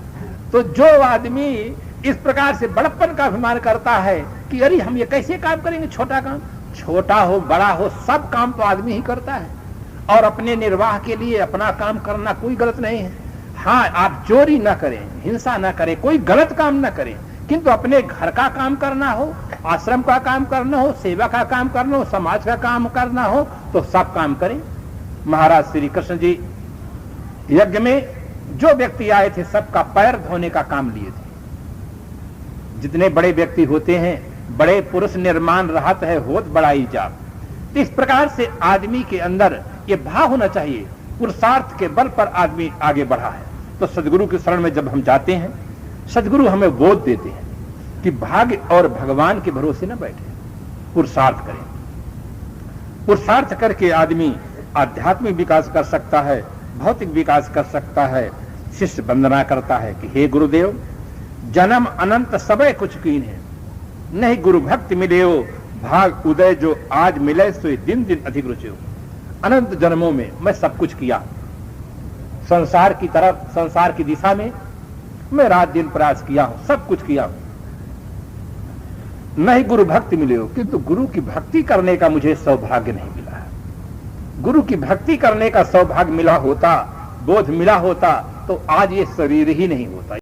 Speaker 2: तो जो आदमी इस प्रकार से बड़प्पन का अभिमान करता है कि अरे हम ये कैसे काम करेंगे, छोटा काम, छोटा हो बड़ा हो सब काम तो आदमी ही करता है और अपने निर्वाह के लिए अपना काम करना कोई गलत नहीं है। हाँ, आप चोरी न करें, हिंसा न करें, कोई गलत काम न करें, किंतु अपने घर का काम करना हो, आश्रम का काम करना हो, सेवा का काम करना हो, समाज का काम करना हो तो सब काम करें। महाराज श्री कृष्ण जी यज्ञ में जो व्यक्ति आए थे सबका पैर धोने का काम लिए थे। जितने बड़े व्यक्ति होते हैं, बड़े पुरुष निर्माण रहत है, होत बड़ा ईजाब। तो इस प्रकार से आदमी के अंदर ये भाव होना चाहिए, पुरुषार्थ के बल पर आदमी आगे बढ़ा है। तो सदगुरु के शरण में जब हम जाते हैं, सदगुरु हमें बोध देते हैं कि भाग्य और भगवान के भरोसे न बैठे, पुरुषार्थ करें। पुरुषार्थ करके आदमी आध्यात्मिक विकास कर सकता है, भौतिक विकास कर सकता है। शिष्य वंदना करता है कि हे गुरुदेव, जन्म अनंत सबे कुछ कीन है, नहीं गुरु भक्ति मिले हो, भाग उदय जो आज मिले सो दिन दिन अधिक रुचि हो। अनंत जन्मों में मैं सब कुछ किया, संसार की तरफ, संसार की दिशा में मैं रात दिन प्रयास किया हूं, सब कुछ किया हूं, नहीं गुरु भक्ति मिले हो, किंतु गुरु की भक्ति करने का मुझे सौभाग्य नहीं मिला है। गुरु की भक्ति करने का सौभाग्य मिला होता, बोध मिला होता तो आज ये शरीर ही नहीं होता।